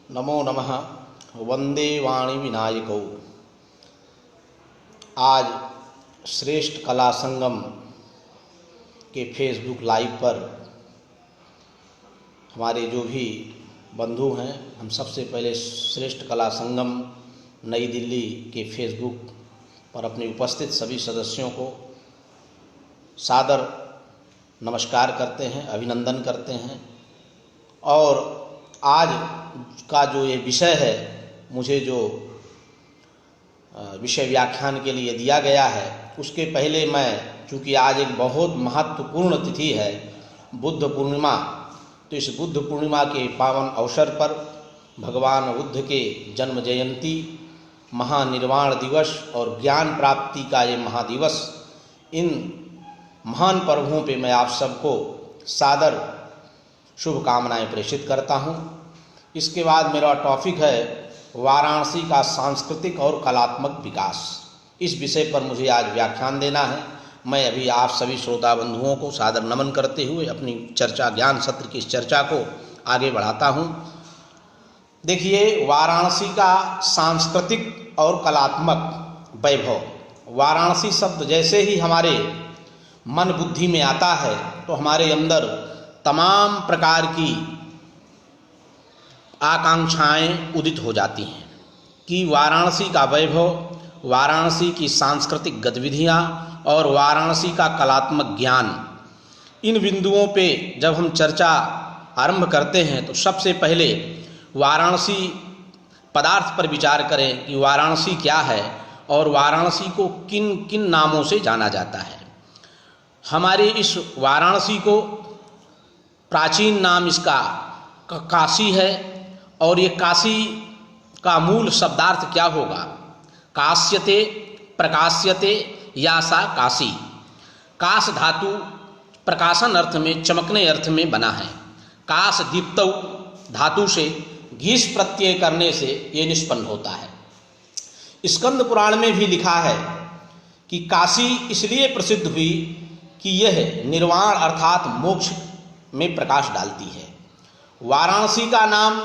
नमो नमः। वंदे वाणी विनायकौ। आज श्रेष्ठ कला संगम के फेसबुक लाइव पर हमारे जो भी बंधु हैं, हम सबसे पहले श्रेष्ठ कला संगम नई दिल्ली के फेसबुक पर अपने उपस्थित सभी सदस्यों को सादर नमस्कार करते हैं, अभिनंदन करते हैं। और आज का जो ये विषय है, मुझे जो विषय व्याख्यान के लिए दिया गया है, उसके पहले मैं, चूँकि आज एक बहुत महत्वपूर्ण तिथि है बुद्ध पूर्णिमा, तो इस बुद्ध पूर्णिमा के पावन अवसर पर भगवान बुद्ध के जन्म जयंती, महानिर्वाण दिवस और ज्ञान प्राप्ति का ये महादिवस, इन महान पर्वों पे मैं आप सबको सादर शुभकामनाएं प्रेषित करता हूं। इसके बाद मेरा टॉपिक है वाराणसी का सांस्कृतिक और कलात्मक विकास। इस विषय पर मुझे आज व्याख्यान देना है। मैं अभी आप सभी श्रोता बंधुओं को सादर नमन करते हुए अपनी चर्चा, ज्ञान सत्र की इस चर्चा को आगे बढ़ाता हूं। देखिए, वाराणसी का सांस्कृतिक और कलात्मक वैभव। वाराणसी शब्द जैसे ही हमारे मन बुद्धि में आता है तो हमारे अंदर तमाम प्रकार की आकांक्षाएं उदित हो जाती हैं कि वाराणसी का वैभव, वाराणसी की सांस्कृतिक गतिविधियां और वाराणसी का कलात्मक ज्ञान, इन बिंदुओं पे जब हम चर्चा आरंभ करते हैं तो सबसे पहले वाराणसी पदार्थ पर विचार करें कि वाराणसी क्या है और वाराणसी को किन किन नामों से जाना जाता है। हमारे इस वाराणसी को प्राचीन नाम इसका काशी है, और ये काशी का मूल शब्दार्थ क्या होगा? काश्यते, प्रकाश्यते, या सा काशी। काश धातु प्रकाशन अर्थ में, चमकने अर्थ में बना है। काश दीप्तौ धातु से घीस प्रत्यय करने से ये निष्पन्न होता है। स्कंद पुराण में भी लिखा है कि काशी इसलिए प्रसिद्ध हुई कि यह निर्वाण अर्थात मोक्ष में प्रकाश डालती है। वाराणसी का नाम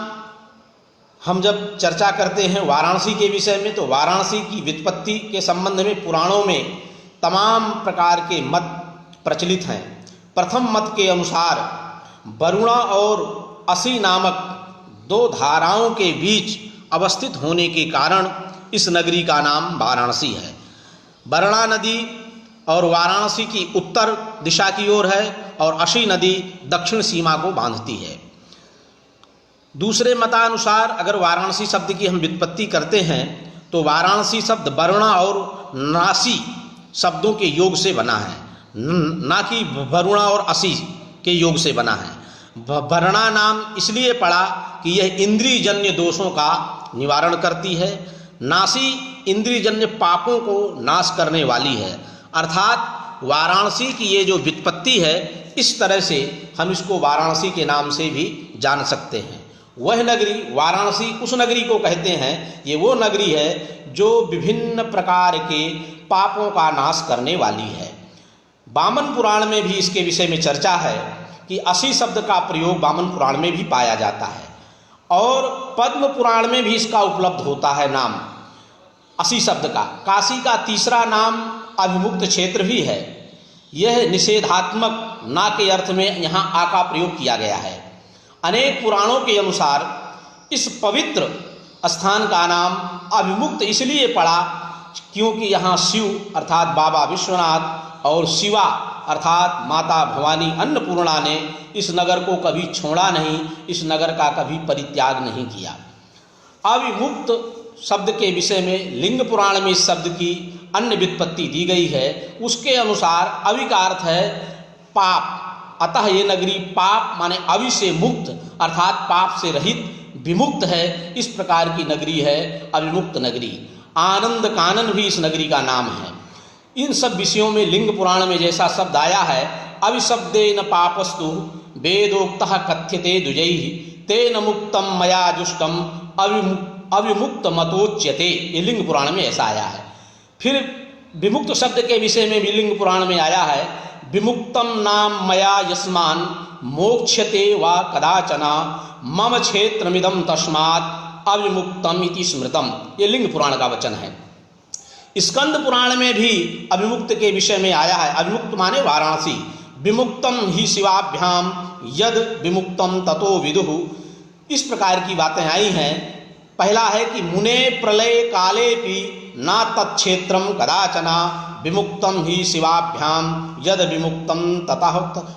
हम जब चर्चा करते हैं वाराणसी के विषय में, तो वाराणसी की व्युत्पत्ति के संबंध में पुराणों में तमाम प्रकार के मत प्रचलित हैं। प्रथम मत के अनुसार वरुणा और असी नामक दो धाराओं के बीच अवस्थित होने के कारण इस नगरी का नाम वाराणसी है। वरुणा नदी और वाराणसी की उत्तर दिशा की ओर है और असी नदी दक्षिण सीमा को बांधती है। दूसरे मतानुसार अगर वाराणसी शब्द की हम व्युत्पत्ति करते हैं तो वाराणसी शब्द वरुणा और नासी शब्दों के योग से बना है, ना कि वरुणा और असी के योग से बना है। वरुणा नाम इसलिए पड़ा कि यह इंद्रियजन्य दोषों का निवारण करती है। नासी इंद्रियजन्य पापों को नाश करने वाली है। अर्थात वाराणसी की ये जो व्युत्पत्ति है, इस तरह से हम इसको वाराणसी के नाम से भी जान सकते हैं। वह नगरी, वाराणसी उस नगरी को कहते हैं, ये वो नगरी है जो विभिन्न प्रकार के पापों का नाश करने वाली है। वामन पुराण में भी इसके विषय में चर्चा है कि असी शब्द का प्रयोग वामन पुराण में भी पाया जाता है और पद्म पुराण में भी इसका उपलब्ध होता है नाम असी शब्द का। काशी का तीसरा नाम अभिमुक्त क्षेत्र भी है। यह निषेधात्मक ना के अर्थ में यहाँ आ का प्रयोग किया गया है। अनेक पुराणों के अनुसार इस पवित्र स्थान का नाम अभिमुक्त इसलिए पड़ा क्योंकि यहाँ शिव अर्थात बाबा विश्वनाथ और शिवा अर्थात माता भवानी अन्नपूर्णा ने इस नगर को कभी छोड़ा नहीं, इस नगर का कभी परित्याग नहीं किया। अभिमुक्त शब्द के विषय में लिंग पुराण में इस शब्द की अन्य व्युत्पत्ति दी गई है। उसके अनुसार अवि का अर्थ है पाप, अतः ये नगरी पाप माने अवि से मुक्त अर्थात पाप से रहित विमुक्त है। इस प्रकार की नगरी है अविमुक्त नगरी। आनंद कानन भी इस नगरी का नाम है। इन सब विषयों में लिंग पुराण में जैसा शब्द आया है, अविशब्देन पापस्तु वेदोक्तः कथ्यते द्विजैः तेन मुक्तम मया जुष्टम अविमुक्त मतोच्यते। ये लिंग पुराण में ऐसा आया है। फिर विमुक्त शब्द के विषय में भी लिंग पुराण में आया है, विमुक्तम नाम मया यस्मान मोक्ष्यते वा कदाचना मम क्षेत्रमिदं तस्मात् अविमुक्तम इति स्मृतम। ये लिंग पुराण का वचन है। स्कंद पुराण में भी अविमुक्त के विषय में आया है। अविमुक्त माने वाराणसी। विमुक्तम ही शिवाभ्याम यद विमुक्तम ततो विदुः। इस प्रकार की बातें आई हैं। पहला है कि मुने प्रलय कालेपि न तत्क्षेत्रम कदाचना विमुक्तम ही शिवाभ्याम यद विमुक्तम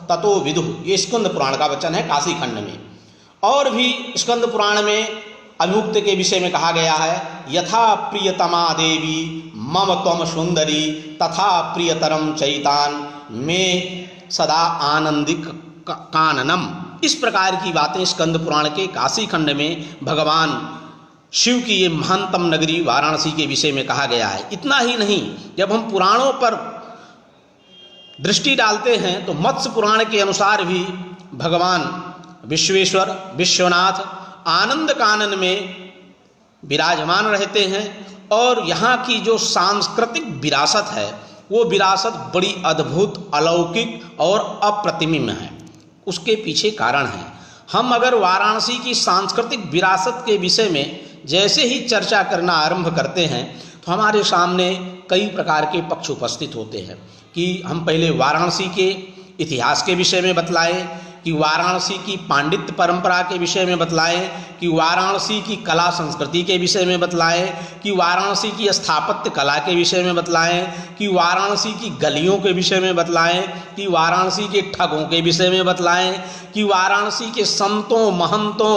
ततो विदुः। ये स्कंद पुराण का वचन है काशी खंड में। और भी स्कंद पुराण में अविमुक्त के विषय में कहा गया है, यथा प्रियतमा देवी मम त्वम सुंदरी तथा प्रियतरम चैतान में सदा आनंदिक काननम। इस प्रकार की बातें स्कंद पुराण के काशी खंड में भगवान शिव की ये महानतम नगरी वाराणसी के विषय में कहा गया है। इतना ही नहीं, जब हम पुराणों पर दृष्टि डालते हैं तो मत्स्य पुराण के अनुसार भी भगवान विश्वेश्वर विश्वनाथ आनंद कानन में विराजमान रहते हैं। और यहाँ की जो सांस्कृतिक विरासत है वो विरासत बड़ी अद्भुत, अलौकिक और अप्रतिम है। उसके पीछे कारण है। हम अगर वाराणसी की सांस्कृतिक विरासत के विषय में जैसे ही चर्चा करना आरंभ करते हैं तो हमारे सामने कई प्रकार के पक्ष उपस्थित होते हैं कि हम पहले वाराणसी के इतिहास के विषय में बतलाएं, कि वाराणसी की पांडित्य परंपरा के विषय में बतलाएं, कि वाराणसी की कला संस्कृति के विषय में बतलाएं, कि वाराणसी की स्थापत्य कला के विषय में बतलाएं, कि वाराणसी की गलियों के विषय में बतलाएं, कि वाराणसी के ठगों के विषय में बतलाएं, कि वाराणसी के संतों महंतों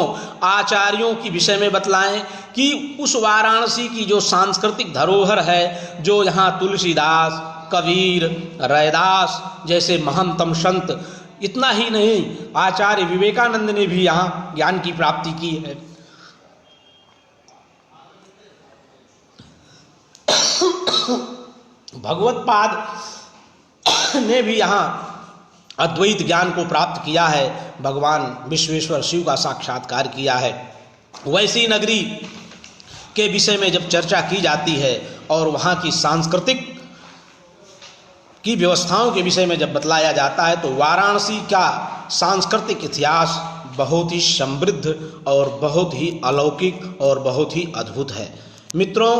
आचार्यों के विषय में बतलाएं, कि उस वाराणसी की जो सांस्कृतिक धरोहर है, जो यहाँ तुलसीदास, कबीर, रैदास जैसे महंतम संत, इतना ही नहीं आचार्य विवेकानंद ने भी यहाँ ज्ञान की प्राप्ति की है। भगवत्पाद ने भी यहाँ अद्वैत ज्ञान को प्राप्त किया है। भगवान विश्वेश्वर शिव का साक्षात्कार किया है। वैसी नगरी के विषय में जब चर्चा की जाती है और वहाँ की सांस्कृतिक की व्यवस्थाओं के विषय में जब बतलाया जाता है तो वाराणसी का सांस्कृतिक इतिहास बहुत ही समृद्ध और बहुत ही अलौकिक और बहुत ही अद्भुत है। मित्रों,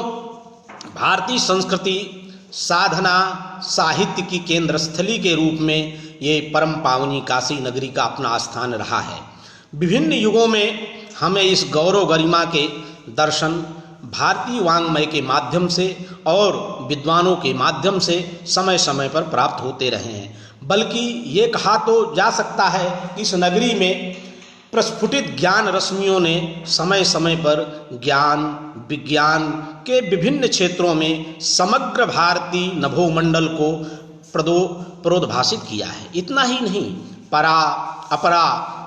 भारतीय संस्कृति साधना साहित्य की केंद्र स्थली के रूप में ये परम पावनी काशी नगरी का अपना स्थान रहा है। विभिन्न युगों में हमें इस गौरव गरिमा के दर्शन भारतीय वाङ्मय के माध्यम से और विद्वानों के माध्यम से समय समय पर प्राप्त होते रहे हैं। बल्कि ये कहा तो जा सकता है कि इस नगरी में प्रस्फुटित ज्ञान रश्मियों ने समय समय पर ज्ञान विज्ञान के विभिन्न क्षेत्रों में समग्र भारतीय नभोमंडल को प्रोद्भासित किया है। इतना ही नहीं, परा अपरा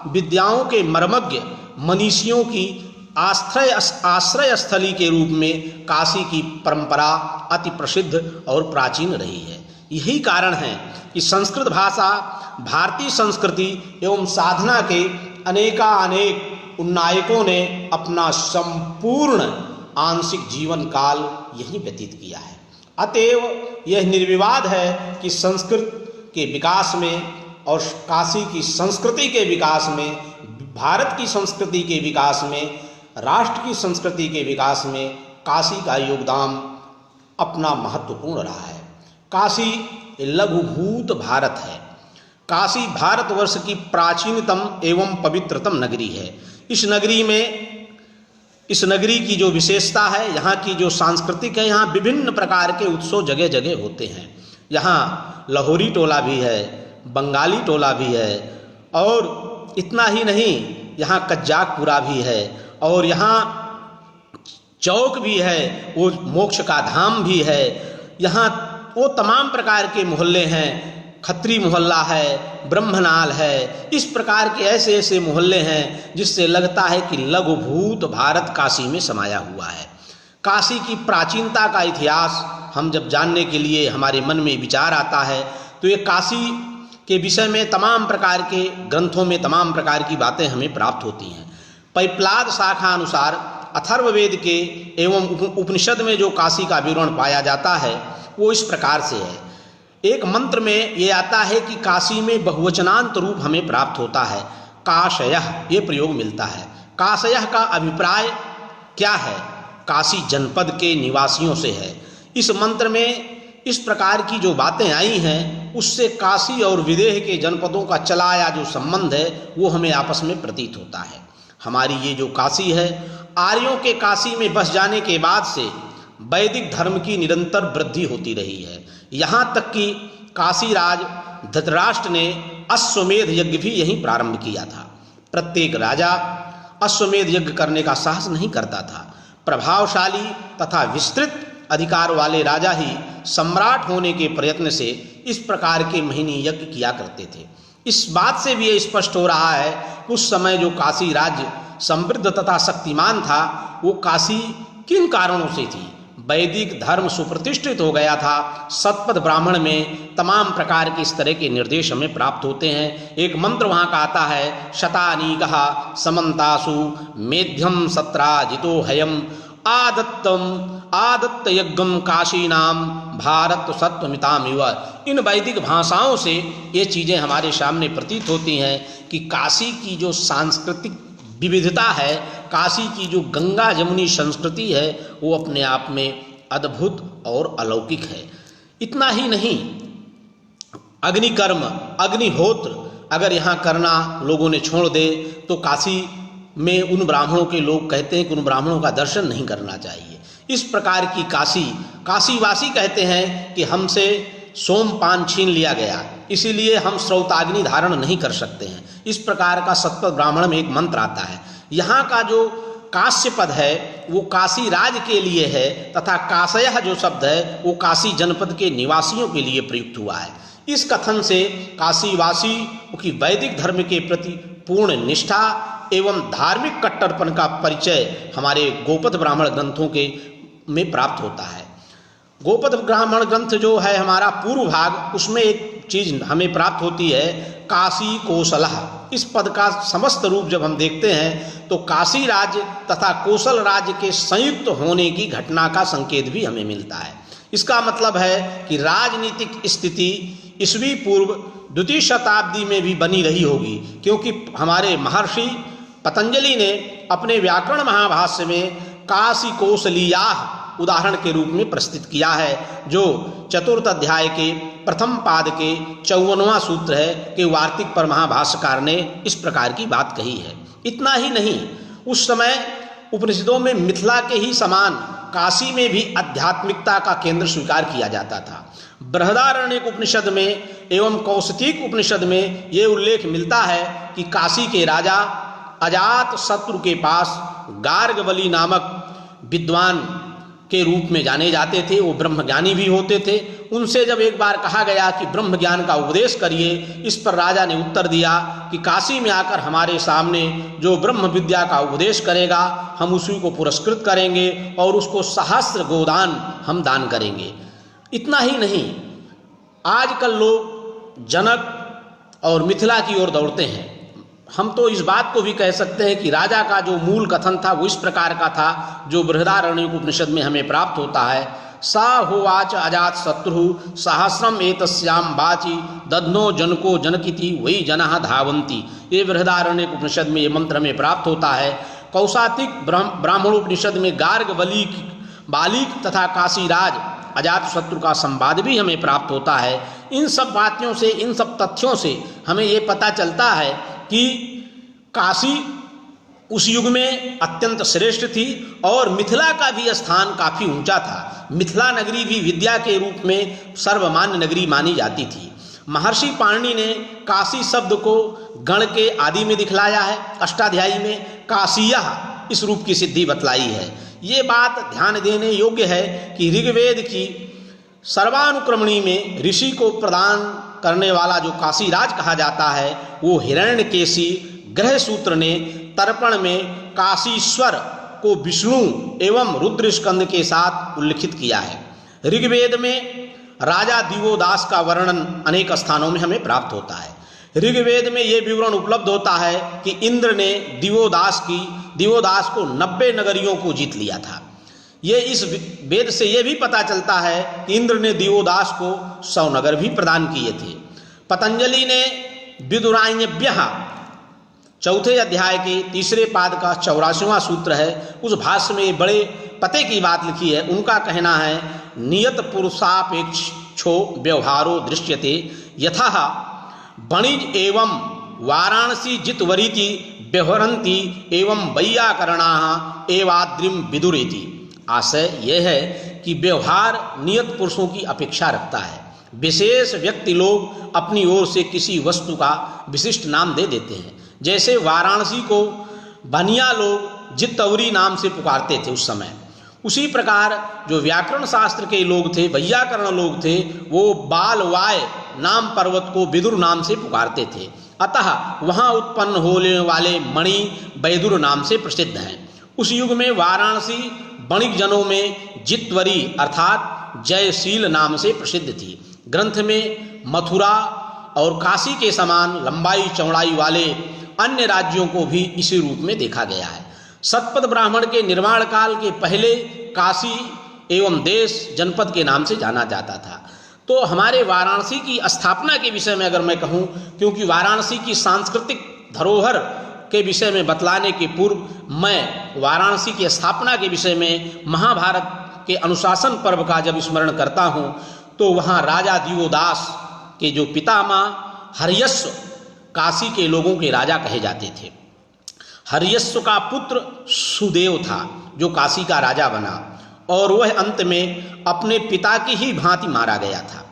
विद्याओं के मर्मज्ञ मनीषियों की आश्रय स्थली के रूप में काशी की परंपरा अति प्रसिद्ध और प्राचीन रही है। यही कारण है कि संस्कृत भाषा भारतीय संस्कृति एवं साधना के अनेक उन्नायकों ने अपना संपूर्ण आंशिक जीवन काल यही व्यतीत किया है। अतएव यह निर्विवाद है कि संस्कृत के विकास में और काशी की संस्कृति के विकास में, भारत की संस्कृति के विकास में, राष्ट्र की संस्कृति के विकास में काशी का योगदान अपना महत्वपूर्ण रहा है। काशी लघुभूत भारत है। काशी भारतवर्ष की प्राचीनतम एवं पवित्रतम नगरी है। इस नगरी की जो विशेषता है, यहाँ की जो सांस्कृतिक है, यहाँ विभिन्न प्रकार के उत्सव जगह जगह होते हैं। यहाँ लाहौरी टोला भी है, बंगाली टोला भी है, और इतना ही नहीं, यहाँ कज्जाकपुरा भी है, और यहाँ चौक भी है, वो मोक्ष का धाम भी है। यहाँ वो तमाम प्रकार के मोहल्ले हैं, खत्री मोहल्ला है, ब्रह्मनाल है। इस प्रकार के ऐसे ऐसे मोहल्ले हैं जिससे लगता है कि लघुभूत भारत काशी में समाया हुआ है। काशी की प्राचीनता का इतिहास हम जब जानने के लिए हमारे मन में विचार आता है तो ये काशी के विषय में तमाम प्रकार के ग्रंथों में तमाम प्रकार की बातें हमें प्राप्त होती हैं। पैपलाद शाखा अनुसार अथर्ववेद के एवं उपनिषद में जो काशी का विवरण पाया जाता है वो इस प्रकार से है। एक मंत्र में ये आता है कि काशी में बहुवचनांत रूप हमें प्राप्त होता है, काशयः ये प्रयोग मिलता है। काशयः का अभिप्राय क्या है? काशी जनपद के निवासियों से है। इस मंत्र में इस प्रकार की जो बातें आई हैं उससे काशी और विदेह के जनपदों का चला आया जो संबंध है वो हमें आपस में प्रतीत होता है। हमारी ये जो काशी है, आर्यों के काशी में बस जाने के बाद से वैदिक धर्म की निरंतर वृद्धि होती रही है। यहाँ तक कि काशी राज धृतराष्ट्र ने अश्वमेध यज्ञ भी यहीं प्रारंभ किया था। प्रत्येक राजा अश्वमेध यज्ञ करने का साहस नहीं करता था। प्रभावशाली तथा विस्तृत अधिकार वाले राजा ही सम्राट होने के प्रयत्न से इस प्रकार के महीनी यज्ञ किया करते थे। इस बात से भी ये स्पष्ट हो रहा है उस समय जो काशी राज्य समृद्ध तथा शक्तिमान था वो काशी किन कारणों से थी। वैदिक धर्म सुप्रतिष्ठित हो गया था। शतपथ ब्राह्मण में तमाम प्रकार के इस तरह के निर्देश हमें प्राप्त होते हैं। एक मंत्र वहाँ का आता है, शतानीकः समन्तासु मेध्यम सत्राजितो हयम आदत्त यज्ञम काशीनाम भारत सत्वमितामिव। इन वैदिक भाषाओं से ये चीज़ें हमारे सामने प्रतीत होती हैं कि काशी की जो सांस्कृतिक विविधता है, काशी की जो गंगा जमुनी संस्कृति है वो अपने आप में अद्भुत और अलौकिक है। इतना ही नहीं, अग्निकर्म अग्निहोत्र अगर यहाँ करना लोगों ने छोड़ दे तो काशी में उन ब्राह्मणों के लोग कहते हैं कि उन ब्राह्मणों का दर्शन नहीं करना चाहिए। इस प्रकार की काशीवासी कहते हैं कि हमसे सोमपान छीन लिया गया, इसीलिए हम स्रौताग्नि धारण नहीं कर सकते हैं। इस प्रकार का शतपथ ब्राह्मण में एक मंत्र आता है। यहाँ का जो काश्य पद है वो काशी राज के लिए है तथा काशयः जो शब्द है वो काशी जनपद के निवासियों के लिए प्रयुक्त हुआ है। इस कथन से काशीवासी की वैदिक धर्म के प्रति पूर्ण निष्ठा एवं धार्मिक कट्टरपन का परिचय हमारे गोपद ब्राह्मण ग्रंथों के में प्राप्त होता है। गोपद ब्राह्मण ग्रंथ जो है हमारा पूर्व भाग, उसमें एक चीज हमें प्राप्त होती है, काशी कोसलः। इस पद का समस्त रूप जब हम देखते हैं तो काशी राज्य तथा कोसल राज्य के संयुक्त होने की घटना का संकेत भी हमें मिलता है। इसका मतलब है कि राजनीतिक स्थिति ईस्वी पूर्व द्वितीय शताब्दी में भी बनी रही होगी, क्योंकि हमारे महर्षि पतंजलि ने अपने व्याकरण महाभाष्य में काशी कोसलीयाः उदाहरण के रूप में प्रस्तुत किया है, जो चतुर्थ अध्याय के प्रथम पाद के 54वां सूत्र है कि वार्तिक पर महाभाष्यकार ने इस प्रकार की बात कही है। इतना ही नहीं, उस समय उपनिषदों में मिथिला के ही समान काशी में भी आध्यात्मिकता का केंद्र स्वीकार किया जाता था। बृहदारण्यक उपनिषद में एवं कौशिक उपनिषद में ये उल्लेख मिलता है कि काशी के राजा अजात शत्रु के पास गार्गबली नामक विद्वान के रूप में जाने जाते थे। वो ब्रह्मज्ञानी भी होते थे। उनसे जब एक बार कहा गया कि ब्रह्म ज्ञान का उपदेश करिए, इस पर राजा ने उत्तर दिया कि काशी में आकर हमारे सामने जो ब्रह्म विद्या का उपदेश करेगा हम उसी को पुरस्कृत करेंगे और उसको सहस्त्र गोदान हम दान करेंगे। इतना ही नहीं, आजकल लोग जनक और मिथिला की ओर दौड़ते हैं। हम तो इस बात को भी कह सकते हैं कि राजा का जो मूल कथन था वो इस प्रकार का था जो बृहदारण्यक उपनिषद में हमें प्राप्त होता है। सा होवाच अजात शत्रु सहस्रम एतस्याम वाचि दध्नो जनको जनकिति वही जनः धावंती। ये बृहदारण्यक उपनिषद में ये मंत्र हमें प्राप्त होता है। कौशातिक ब्राह्मणोपनिषद में गार्ग बालिक तथा काशीराज अजात शत्रु का संवाद भी हमें प्राप्त होता है। इन सब बातों से, इन सब तथ्यों से हमें ये पता चलता है कि काशी उस युग में अत्यंत श्रेष्ठ थी और मिथिला का भी स्थान काफी ऊंचा था। मिथिला नगरी भी विद्या के रूप में सर्वमान्य नगरी मानी जाती थी। महर्षि पाणिनि ने काशी शब्द को गण के आदि में दिखलाया है। अष्टाध्यायी में काशीयः इस रूप की सिद्धि बतलाई है। ये बात ध्यान देने योग्य है कि ऋग्वेद की सर्वानुक्रमणी में ऋषि को प्रदान करने वाला जो काशीराज कहा जाता है वो हिरण्यकेशी ग्रह सूत्र ने तर्पण में काशीश्वर को विष्णु एवं रुद्र स्कंद के साथ उल्लिखित किया है। ऋग्वेद में राजा दिवोदास का वर्णन अनेक स्थानों में हमें प्राप्त होता है। ऋग्वेद में ये विवरण उपलब्ध होता है कि इंद्र ने दिवोदास को 90 नगरियों को जीत लिया था। ये इस वेद से ये भी पता चलता है कि इंद्र ने दिवोदास को 100 नगर भी प्रदान किए थे। पतंजलि ने विदुरायण्यभ्यः चौथे अध्याय के 3 पाद का 84वां सूत्र है, उस भाष्य में बड़े पते की बात लिखी है। उनका कहना है नियत पुरुषापेक्षो व्यवहारो दृश्यते यथा वणिज एवं वाराणसी जितवरीति व्यवहरन्ति एवं वैयाकरणाः एवाद्रिम विदुरेति। आशय यह है कि व्यवहार नियत पुरुषों की अपेक्षा रखता है। विशेष व्यक्ति लोग अपनी ओर से किसी वस्तु का विशिष्ट नाम दे देते हैं। जैसे वाराणसी को बनिया लोग जितवरी नाम से पुकारते थे उस समय, उसी प्रकार जो व्याकरण शास्त्र के लोग थे, वैयाकरण लोग थे, वो बालवाय नाम पर्वत को विदुर नाम से पुकारते थे। अतः वहाँ उत्पन्न होने वाले मणि बैदुर नाम से प्रसिद्ध हैं। उस युग में वाराणसी वणिक जनों में जितवरी अर्थात जयशील नाम से प्रसिद्ध थी। ग्रंथ में मथुरा और काशी के समान लंबाई चौड़ाई वाले अन्य राज्यों को भी इसी रूप में देखा गया है। सतपथ ब्राह्मण के निर्माण काल के पहले काशी एवं देश जनपद के नाम से जाना जाता था। तो हमारे वाराणसी की स्थापना के विषय में अगर मैं कहूँ, क्योंकि वाराणसी की सांस्कृतिक धरोहर के विषय में बतलाने के पूर्व मैं वाराणसी की स्थापना के विषय में महाभारत के अनुशासन पर्व का जब स्मरण करता हूँ तो वहाँ राजा दिवोदास के जो पितामह हर्यश्व काशी के लोगों के राजा कहे जाते थे। हर्यश्व का पुत्र सुदेव था जो काशी का राजा बना और वह अंत में अपने पिता की ही भांति मारा गया था।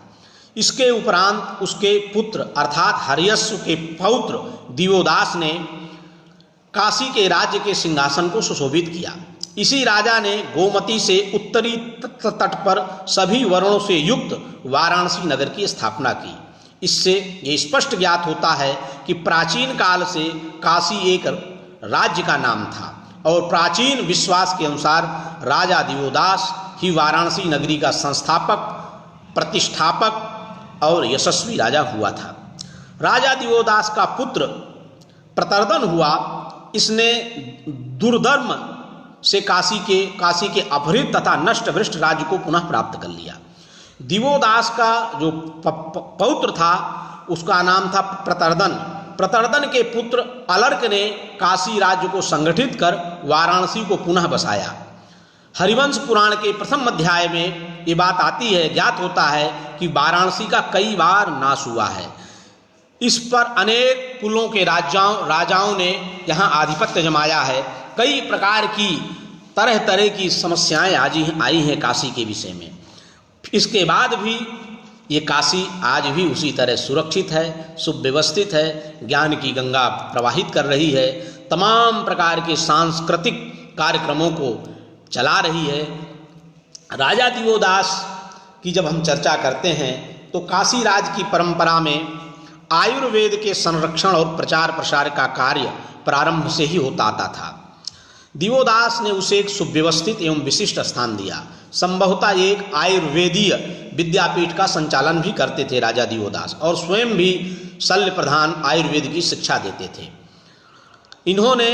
इसके उपरांत उसके पुत्र अर्थात हर्यश्व के पौत्र दिवोदास ने काशी के राज्य के सिंहासन को सुशोभित किया। इसी राजा ने गोमती से उत्तरी तट पर सभी वर्णों से युक्त वाराणसी नगर की स्थापना की। इससे ये स्पष्ट ज्ञात होता है कि प्राचीन काल से काशी एक राज्य का नाम था और प्राचीन विश्वास के अनुसार राजा दिवोदास ही वाराणसी नगरी का संस्थापक, प्रतिष्ठापक और यशस्वी राजा हुआ था। राजा दिवोदास का पुत्र प्रतर्दन हुआ। इसने दुर्धर्म से काशी के अपहृत तथा नष्ट भ्रष्ट राज्य को पुनः प्राप्त कर लिया। दिवोदास का जो पौत्र था उसका नाम था प्रतर्दन। प्रतर्दन के पुत्र अलर्क ने काशी राज्य को संगठित कर वाराणसी को पुनः बसाया। हरिवंश पुराण के प्रथम अध्याय में ये बात आती है, ज्ञात होता है कि वाराणसी का कई बार नाश हुआ है। इस पर अनेक कुलों के राजाओं ने यहाँ आधिपत्य जमाया है। कई प्रकार की तरह तरह की समस्याएं आई हैं काशी के विषय में। इसके बाद भी ये काशी आज भी उसी तरह सुरक्षित है, सुव्यवस्थित है, ज्ञान की गंगा प्रवाहित कर रही है, तमाम प्रकार के सांस्कृतिक कार्यक्रमों को चला रही है। राजा दिवोदास की जब हम चर्चा करते हैं तो काशी राज की परंपरा में आयुर्वेद के संरक्षण और प्रचार प्रसार का कार्य प्रारंभ से ही होता आता था। दिवोदास ने उसे एक सुव्यवस्थित एवं विशिष्ट स्थान दिया। संभवतः एक आयुर्वेदीय विद्यापीठ का संचालन भी करते थे राजा दिवोदास और स्वयं भी शल्य प्रधान आयुर्वेद की शिक्षा देते थे। इन्होंने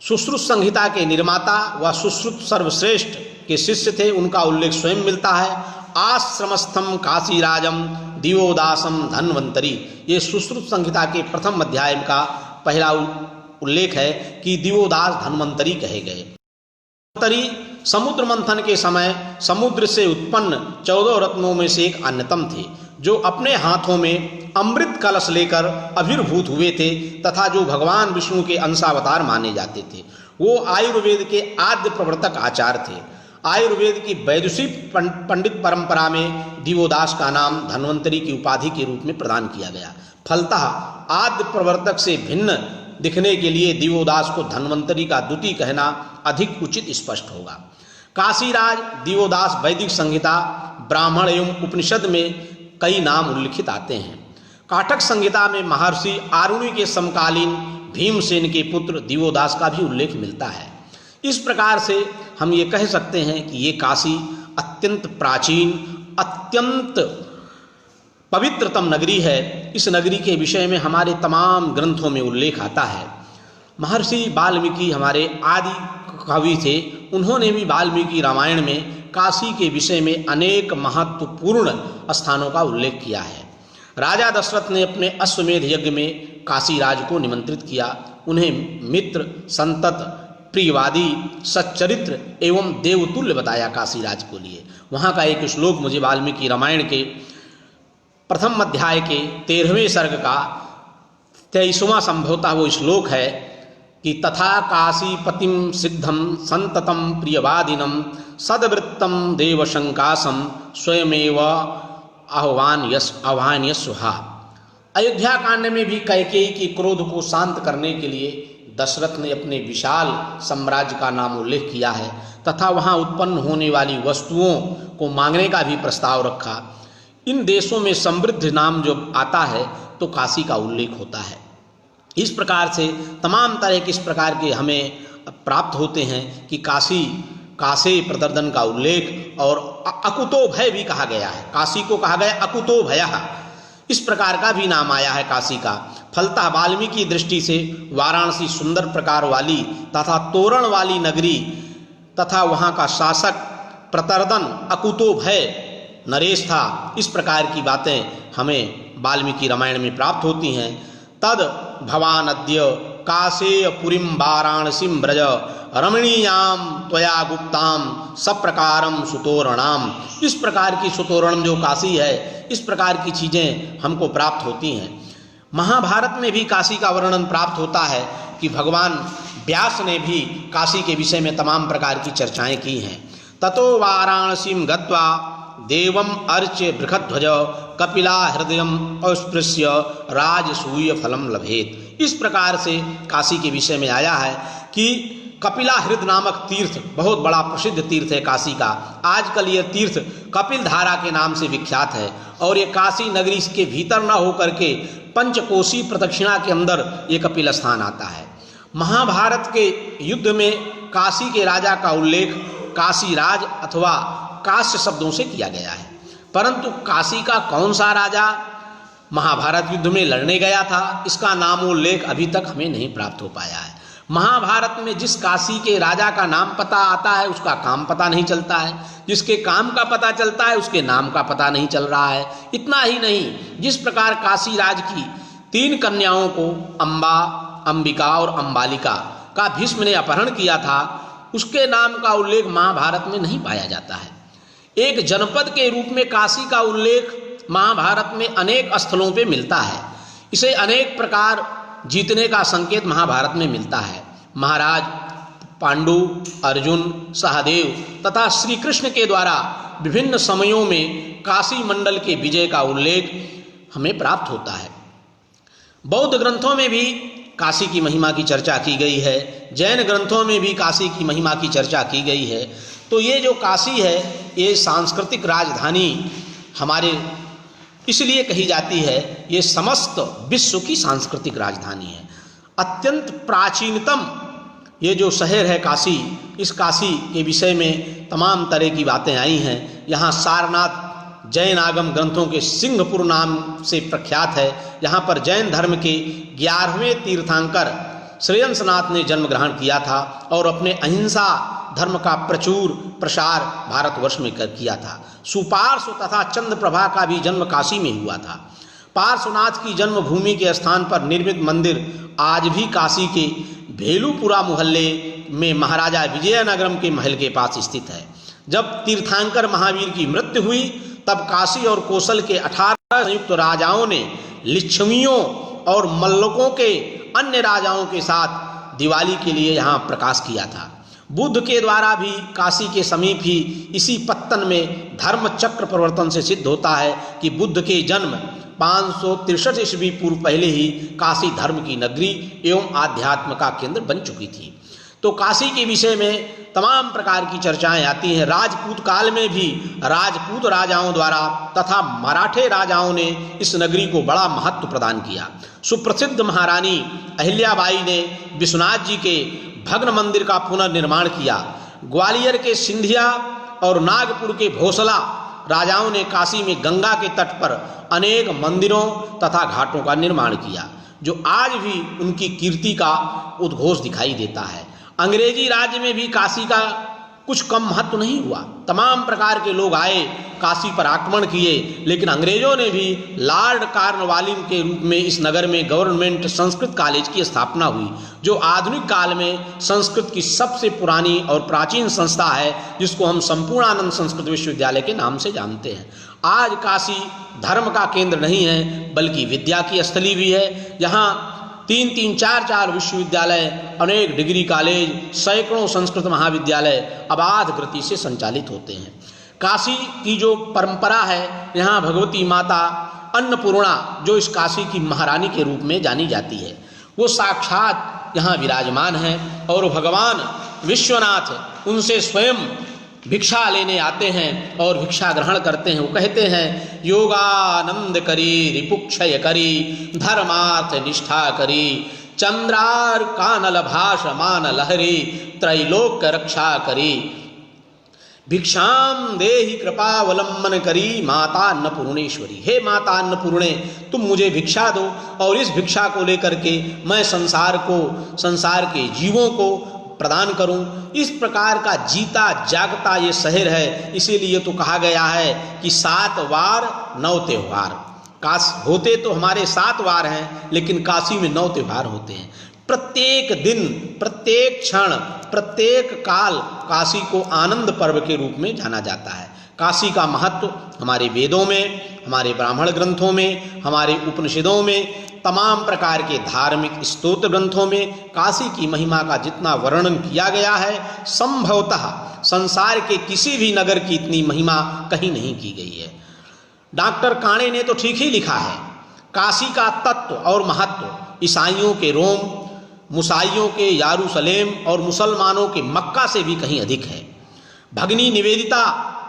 सुश्रुत संहिता के निर्माता व सुश्रुत सर्वश्रेष्ठ के शिष्य थे, उनका उल्लेख स्वयं मिलता है। आश्रमस्थम काशीराजम दिवोदासम धन्वंतरी, ये सुश्रुत संहिता के प्रथम अध्याय का पहला उल्लेख है कि दिवोदास धन्वंतरी कहे गए। धन्वंतरी समुद्र मंथन के समय समुद्र से उत्पन्न 14 रत्नों में से एक अन्यतम थे, जो अपने हाथों में अमृत कलश लेकर आविर्भूत हुए थे तथा जो भगवान विष्णु के अंशावतार माने जाते थे। वो आयुर्वेद के आद्य प्रवर्तक आचार्य थे। आयुर्वेद की वैदुषिक पंडित परंपरा में दिवोदास का नाम धन्वंतरी की उपाधि के रूप में प्रदान किया गया। फलतः आद्य प्रवर्तक से भिन्न दिखने के लिए दिवोदास को धन्वंतरी का द्वितीय कहना अधिक उचित स्पष्ट होगा। काशीराज दिवोदास वैदिक संहिता, ब्राह्मण एवं उपनिषद में कई नाम उल्लिखित आते हैं। काटक संहिता में महर्षि आरुणि के समकालीन भीमसेन के पुत्र दिवोदास का भी उल्लेख मिलता है। इस प्रकार से हम ये कह सकते हैं कि ये काशी अत्यंत प्राचीन, अत्यंत पवित्रतम नगरी है। इस नगरी के विषय में हमारे तमाम ग्रंथों में उल्लेख आता है। महर्षि वाल्मीकि हमारे आदि कवि थे, उन्होंने भी वाल्मीकि रामायण में काशी के विषय में अनेक महत्वपूर्ण स्थानों का उल्लेख किया है। राजा दशरथ ने अपने अश्वमेध यज्ञ में काशी राज को निमंत्रित किया। उन्हें मित्र, संतत, प्रियवादी, सच्चरित्र एवं देवतुल्य बताया काशी राज को लिए। वहाँ का एक श्लोक मुझे वाल्मीकि रामायण के प्रथम अध्याय के 13वें सर्ग का 23वां संभवतः वो श्लोक है कि तथा काशीपतिम सिद्धम संततम प्रियवादिनम सदवृत्तम देवशंकासम स्वयमेव आह्वानयस्वहा। अयोध्या कांड में भी कैकेयी के क्रोध को शांत करने के लिए दशरथ ने अपने विशाल साम्राज्य का नाम उल्लेख किया है तथा वहाँ उत्पन्न होने वाली वस्तुओं को मांगने का भी प्रस्ताव रखा। इन देशों में समृद्ध नाम जो आता है तो काशी का उल्लेख होता है। इस प्रकार से तमाम तरह के इस प्रकार के हमें प्राप्त होते हैं कि काशी प्रदर्दन का उल्लेख और अकुतो भय भी कहा गया है। काशी को कहा गया अकुतो भयः, इस प्रकार का भी नाम आया है काशी का। फलतः वाल्मीकि की दृष्टि से वाराणसी सुंदर प्रकार वाली तथा तोरण वाली नगरी तथा वहाँ का शासक प्रतर्दन अकुतो भय नरेश था। इस प्रकार की बातें हमें वाल्मीकि रामायण में प्राप्त होती हैं। तद भवान अद्य काशेय पुरीम वाराणसीम ब्रज रमणीयाम त्वया गुप्ताम सप्रकारम सुतोरणाम। इस प्रकार की सुतोरण जो काशी है, इस प्रकार की चीज़ें हमको प्राप्त होती हैं। महाभारत में भी काशी का वर्णन प्राप्त होता है कि भगवान व्यास ने भी काशी के विषय में तमाम प्रकार की चर्चाएं की हैं। ततो वाराणसीम गत्वा देवम अर्च्य बृहध्वज कपिला हृदयम अस्पृश्य राजसूय फलम लभेत। इस प्रकार से काशी के विषय में आया है कि कपिला हृद नामक तीर्थ बहुत बड़ा प्रसिद्ध तीर्थ है काशी का। आजकल यह तीर्थ कपिल धारा के नाम से विख्यात है और ये काशी नगरी के भीतर न होकर के पंचकोशी प्रदक्षिणा के अंदर ये कपिल स्थान आता है। महाभारत के युद्ध में काशी के राजा का उल्लेख काशीराज अथवा काश्य शब्दों से किया गया है, परंतु काशी का कौन सा राजा महाभारत युद्ध में लड़ने गया था, इसका नाम उल्लेख अभी तक हमें नहीं प्राप्त हो पाया है। महाभारत में जिस काशी के राजा का नाम पता आता है उसका काम पता नहीं चलता है, जिसके काम का पता चलता है उसके नाम का पता नहीं चल रहा है। इतना ही नहीं, जिस प्रकार काशी राज की 3 कन्याओं को अंबा, अंबिका और अंबालिका का भीष्म ने अपहरण किया था, उसके नाम का उल्लेख महाभारत में नहीं पाया जाता है। एक जनपद के रूप में काशी का उल्लेख महाभारत में अनेक स्थलों पे मिलता है। इसे अनेक प्रकार जीतने का संकेत महाभारत में मिलता है। महाराज पांडु, अर्जुन, सहदेव तथा श्री कृष्ण के द्वारा विभिन्न समयों में काशी मंडल के विजय का उल्लेख हमें प्राप्त होता है। बौद्ध ग्रंथों में भी काशी की महिमा की चर्चा की गई है, जैन ग्रंथों में भी काशी की महिमा की चर्चा की गई है। तो ये जो काशी है ये सांस्कृतिक राजधानी हमारे इसलिए कही जाती है, ये समस्त विश्व की सांस्कृतिक राजधानी है। अत्यंत प्राचीनतम ये जो शहर है काशी, इस काशी के विषय में तमाम तरह की बातें आई हैं। यहाँ सारनाथ जैन आगम ग्रंथों के सिंहपुर नाम से प्रख्यात है। यहाँ पर जैन धर्म के 11वें तीर्थंकर श्रेयंसनाथ ने जन्म ग्रहण किया था और अपने अहिंसा धर्म का प्रचुर प्रसार भारतवर्ष में किया था। सुपार्श्व तथा चंद्रप्रभा का भी जन्म काशी में हुआ था। पार्श्वनाथ की जन्मभूमि के स्थान पर निर्मित मंदिर आज भी काशी के भेलूपुरा मोहल्ले में महाराजा विजयनगरम के महल के पास स्थित है। जब तीर्थंकर महावीर की मृत्यु हुई तब काशी और कोसल के 18 संयुक्त राजाओं ने लिच्छवियों और मल्लकों के अन्य राजाओं के साथ दिवाली के लिए यहाँ प्रकाश किया था। बुद्ध के द्वारा भी काशी के समीप ही इसी पत्तन में धर्म चक्र प्रवर्तन से सिद्ध होता है कि बुद्ध के जन्म 563 ईस्वी पूर्व पहले ही काशी धर्म की नगरी एवं आध्यात्म का केंद्र बन चुकी थी। तो काशी के विषय में तमाम प्रकार की चर्चाएं आती हैं। राजपूत काल में भी राजपूत राजाओं द्वारा तथा मराठे राजाओं ने इस नगरी को बड़ा महत्व प्रदान किया। सुप्रसिद्ध महारानी अहिल्याबाई ने विश्वनाथ जी के भग्न मंदिर का पुनर्निर्माण किया। ग्वालियर के सिंधिया और नागपुर के भोसला राजाओं ने काशी में गंगा के तट पर अनेक मंदिरों तथा घाटों का निर्माण किया, जो आज भी उनकी कीर्ति का उद्घोष दिखाई देता है। अंग्रेजी राज्य में भी काशी का कुछ कम महत्व नहीं हुआ। तमाम प्रकार के लोग आए, काशी पर आक्रमण किए, लेकिन अंग्रेजों ने भी लॉर्ड कॉर्नवालिस के रूप में इस नगर में गवर्नमेंट संस्कृत कॉलेज की स्थापना हुई, जो आधुनिक काल में संस्कृत की सबसे पुरानी और प्राचीन संस्था है, जिसको हम संपूर्णानंद संस्कृत विश्वविद्यालय के नाम से जानते हैं। आज काशी धर्म का केंद्र नहीं है, बल्कि विद्या की स्थली भी है। यहाँ 3-3, 4-4 विश्वविद्यालय, अनेक डिग्री कॉलेज, सैकड़ों संस्कृत महाविद्यालय अबाध गति से संचालित होते हैं। काशी की जो परंपरा है, यहाँ भगवती माता अन्नपूर्णा, जो इस काशी की महारानी के रूप में जानी जाती है, वो साक्षात यहाँ विराजमान है। और भगवान विश्वनाथ उनसे स्वयं भिक्षा लेने आते हैं और भिक्षा ग्रहण करते हैं। वो कहते हैं, योगानंद करी, रिपुक्षय करी, धर्मार्थ निष्ठा करी, चंद्रार कानल भाष मान लहरी, त्रैलोक्य रक्षा करी, भिक्षाम देहि कृपावलंबन करी, माता अन्नपूर्णेश्वरी। हे माता अन्नपूर्णे, तुम मुझे भिक्षा दो और इस भिक्षा को लेकर के मैं संसार के जीवों को प्रदान करूं। इस प्रकार का जीता जागता ये शहर है, इसीलिए तो कहा गया है कि 7 वार 9 त्योहार। होते तो हमारे 7 वार हैं, लेकिन काशी में 9 त्योहार होते हैं। प्रत्येक दिन, प्रत्येक क्षण, प्रत्येक काल काशी को आनंद पर्व के रूप में जाना जाता है। काशी का महत्व हमारे वेदों में, हमारे ब्राह्मण ग्रंथों में, हमारे उपनिषदों में, तमाम प्रकार के धार्मिक स्तोत्र ग्रंथों में काशी की महिमा का जितना वर्णन किया गया है, संभवतः संसार के किसी भी नगर की इतनी महिमा कहीं नहीं की गई है। डॉक्टर काणे ने तो ठीक ही लिखा है, काशी का तत्व और महत्व ईसाइयों के रोम, मुसाइयों के यारूशलेम और मुसलमानों के मक्का से भी कहीं अधिक है। भगनी निवेदिता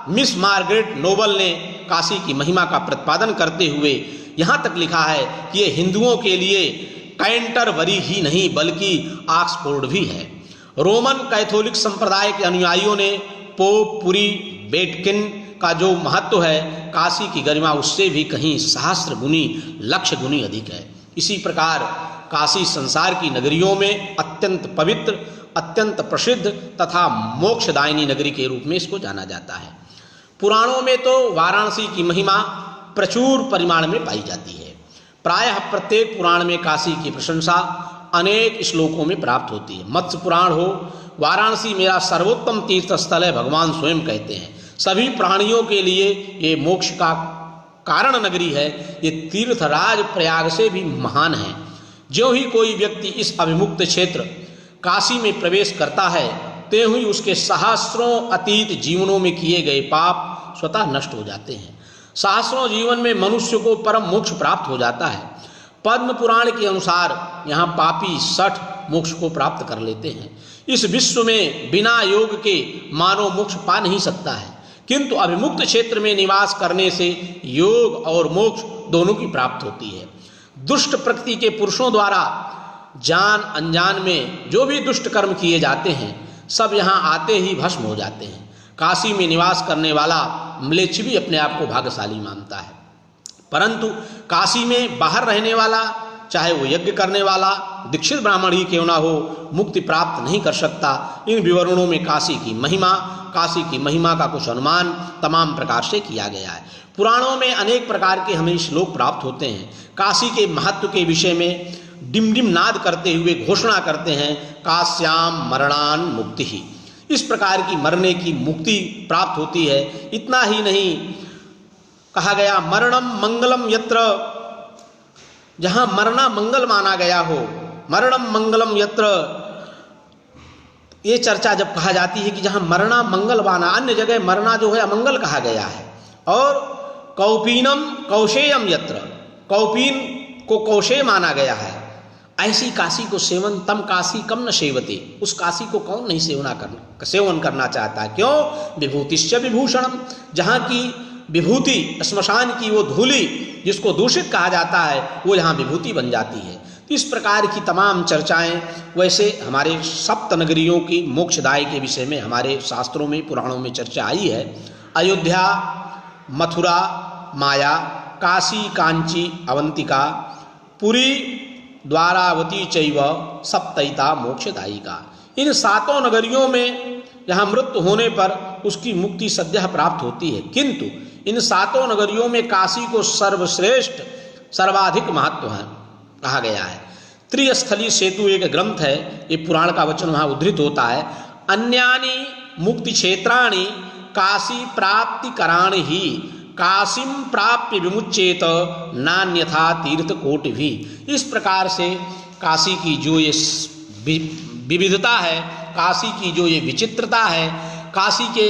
मिस मार्गरेट नोबल ने काशी की महिमा का प्रतिपादन करते हुए यहाँ तक लिखा है कि ये हिंदुओं के लिए कैंटरबरी ही नहीं बल्कि ऑक्सफोर्ड भी है। रोमन कैथोलिक संप्रदाय के अनुयायियों ने पोप पुरी वेटिकन का जो महत्व है, काशी की गरिमा उससे भी कहीं सहस्त्र गुनी, लक्ष गुनी अधिक है। इसी प्रकार काशी संसार की नगरियों में अत्यंत पवित्र, अत्यंत प्रसिद्ध तथा मोक्षदायिनी नगरी के रूप में इसको जाना जाता है। पुराणों में तो वाराणसी की महिमा प्रचुर परिमाण में पाई जाती है। प्रायः प्रत्येक पुराण में काशी की प्रशंसा अनेक श्लोकों में प्राप्त होती है। मत्स्य पुराण हो, वाराणसी मेरा सर्वोत्तम तीर्थ स्थल है, भगवान स्वयं कहते हैं। सभी प्राणियों के लिए ये मोक्ष का कारण नगरी है। ये तीर्थराज प्रयाग से भी महान है। ज्यों ही कोई व्यक्ति इस अभिमुक्त क्षेत्र काशी में प्रवेश करता है, त्यों ही उसके सहस्रों अतीत जीवनों में किए गए पाप स्वतः नष्ट हो जाते हैं। सहस्रों जीवन में मनुष्य को परम मोक्ष प्राप्त हो जाता है। पद्म पुराण के अनुसार यहाँ पापी 60 मोक्ष को प्राप्त कर लेते हैं। इस विश्व में बिना योग के मानव मोक्ष पा नहीं सकता है, किंतु अभिमुक्त क्षेत्र में निवास करने से योग और मोक्ष दोनों की प्राप्त होती है। दुष्ट प्रकृति के पुरुषों द्वारा जान अनजान में जो भी दुष्ट कर्म किए जाते हैं, सब यहाँ आते ही भस्म हो जाते हैं। काशी में निवास करने वाला म्लेच्छ भी अपने आप को भाग्यशाली मानता है, परंतु काशी में बाहर रहने वाला, चाहे वो यज्ञ करने वाला दीक्षित ब्राह्मण ही क्यों ना हो, मुक्ति प्राप्त नहीं कर सकता। इन विवरणों में काशी की महिमा का कुछ अनुमान तमाम प्रकार से किया गया है। पुराणों में अनेक प्रकार के हमें श्लोक प्राप्त होते हैं। काशी के महत्व के विषय में डिमडिम नाद करते हुए घोषणा करते हैं, काश्याम मरणान मुक्ति ही। इस प्रकार की मरने की मुक्ति प्राप्त होती है। इतना ही नहीं, कहा गया मरणम मंगलम यत्र, जहां मरना मंगल माना गया हो, मरणम मंगलम यत्र, ये चर्चा जब कहा जाती है कि जहां मरना मंगल माना, अन्य जगह मरना जो है अमंगल कहा गया है। और कौपीनम कौशेयम यत्र, कौपीन को कौशेय माना गया है। ऐसी काशी को सेवन तम काशी कम न सेवते, उस काशी को कौन नहीं सेवन करना चाहता है। क्यों? विभूतिश्च विभूषणम, जहाँ की विभूति, श्मशान की वो धूली जिसको दूषित कहा जाता है, वो यहाँ विभूति बन जाती है। तो इस प्रकार की तमाम चर्चाएं, वैसे हमारे सप्त नगरियों की मोक्षदाय के विषय में हमारे शास्त्रों में, पुराणों में चर्चा आई है। अयोध्या, मथुरा, माया, काशी, कांची, अवंतिका, पुरी, द्वारावती चैव सप्तैता मोक्षदायिका। इन सातों नगरियों में जहाँ मृत्यु होने पर उसकी मुक्ति सद्यः प्राप्त होती है, किंतु इन सातों नगरियों में काशी को सर्वश्रेष्ठ सर्वाधिक महत्व है कहा गया है। त्रिस्थली सेतु एक ग्रंथ है, ये पुराण का वचन वहाँ उद्धृत होता है। अन्यानि मुक्ति क्षेत्राणि काशी प्राप्ति कराणि ही काशीम प्राप्य विमुच्येत नान्यथा तीर्थ कोटि भी। इस प्रकार से काशी की जो ये विविधता है, काशी की जो ये विचित्रता है, काशी के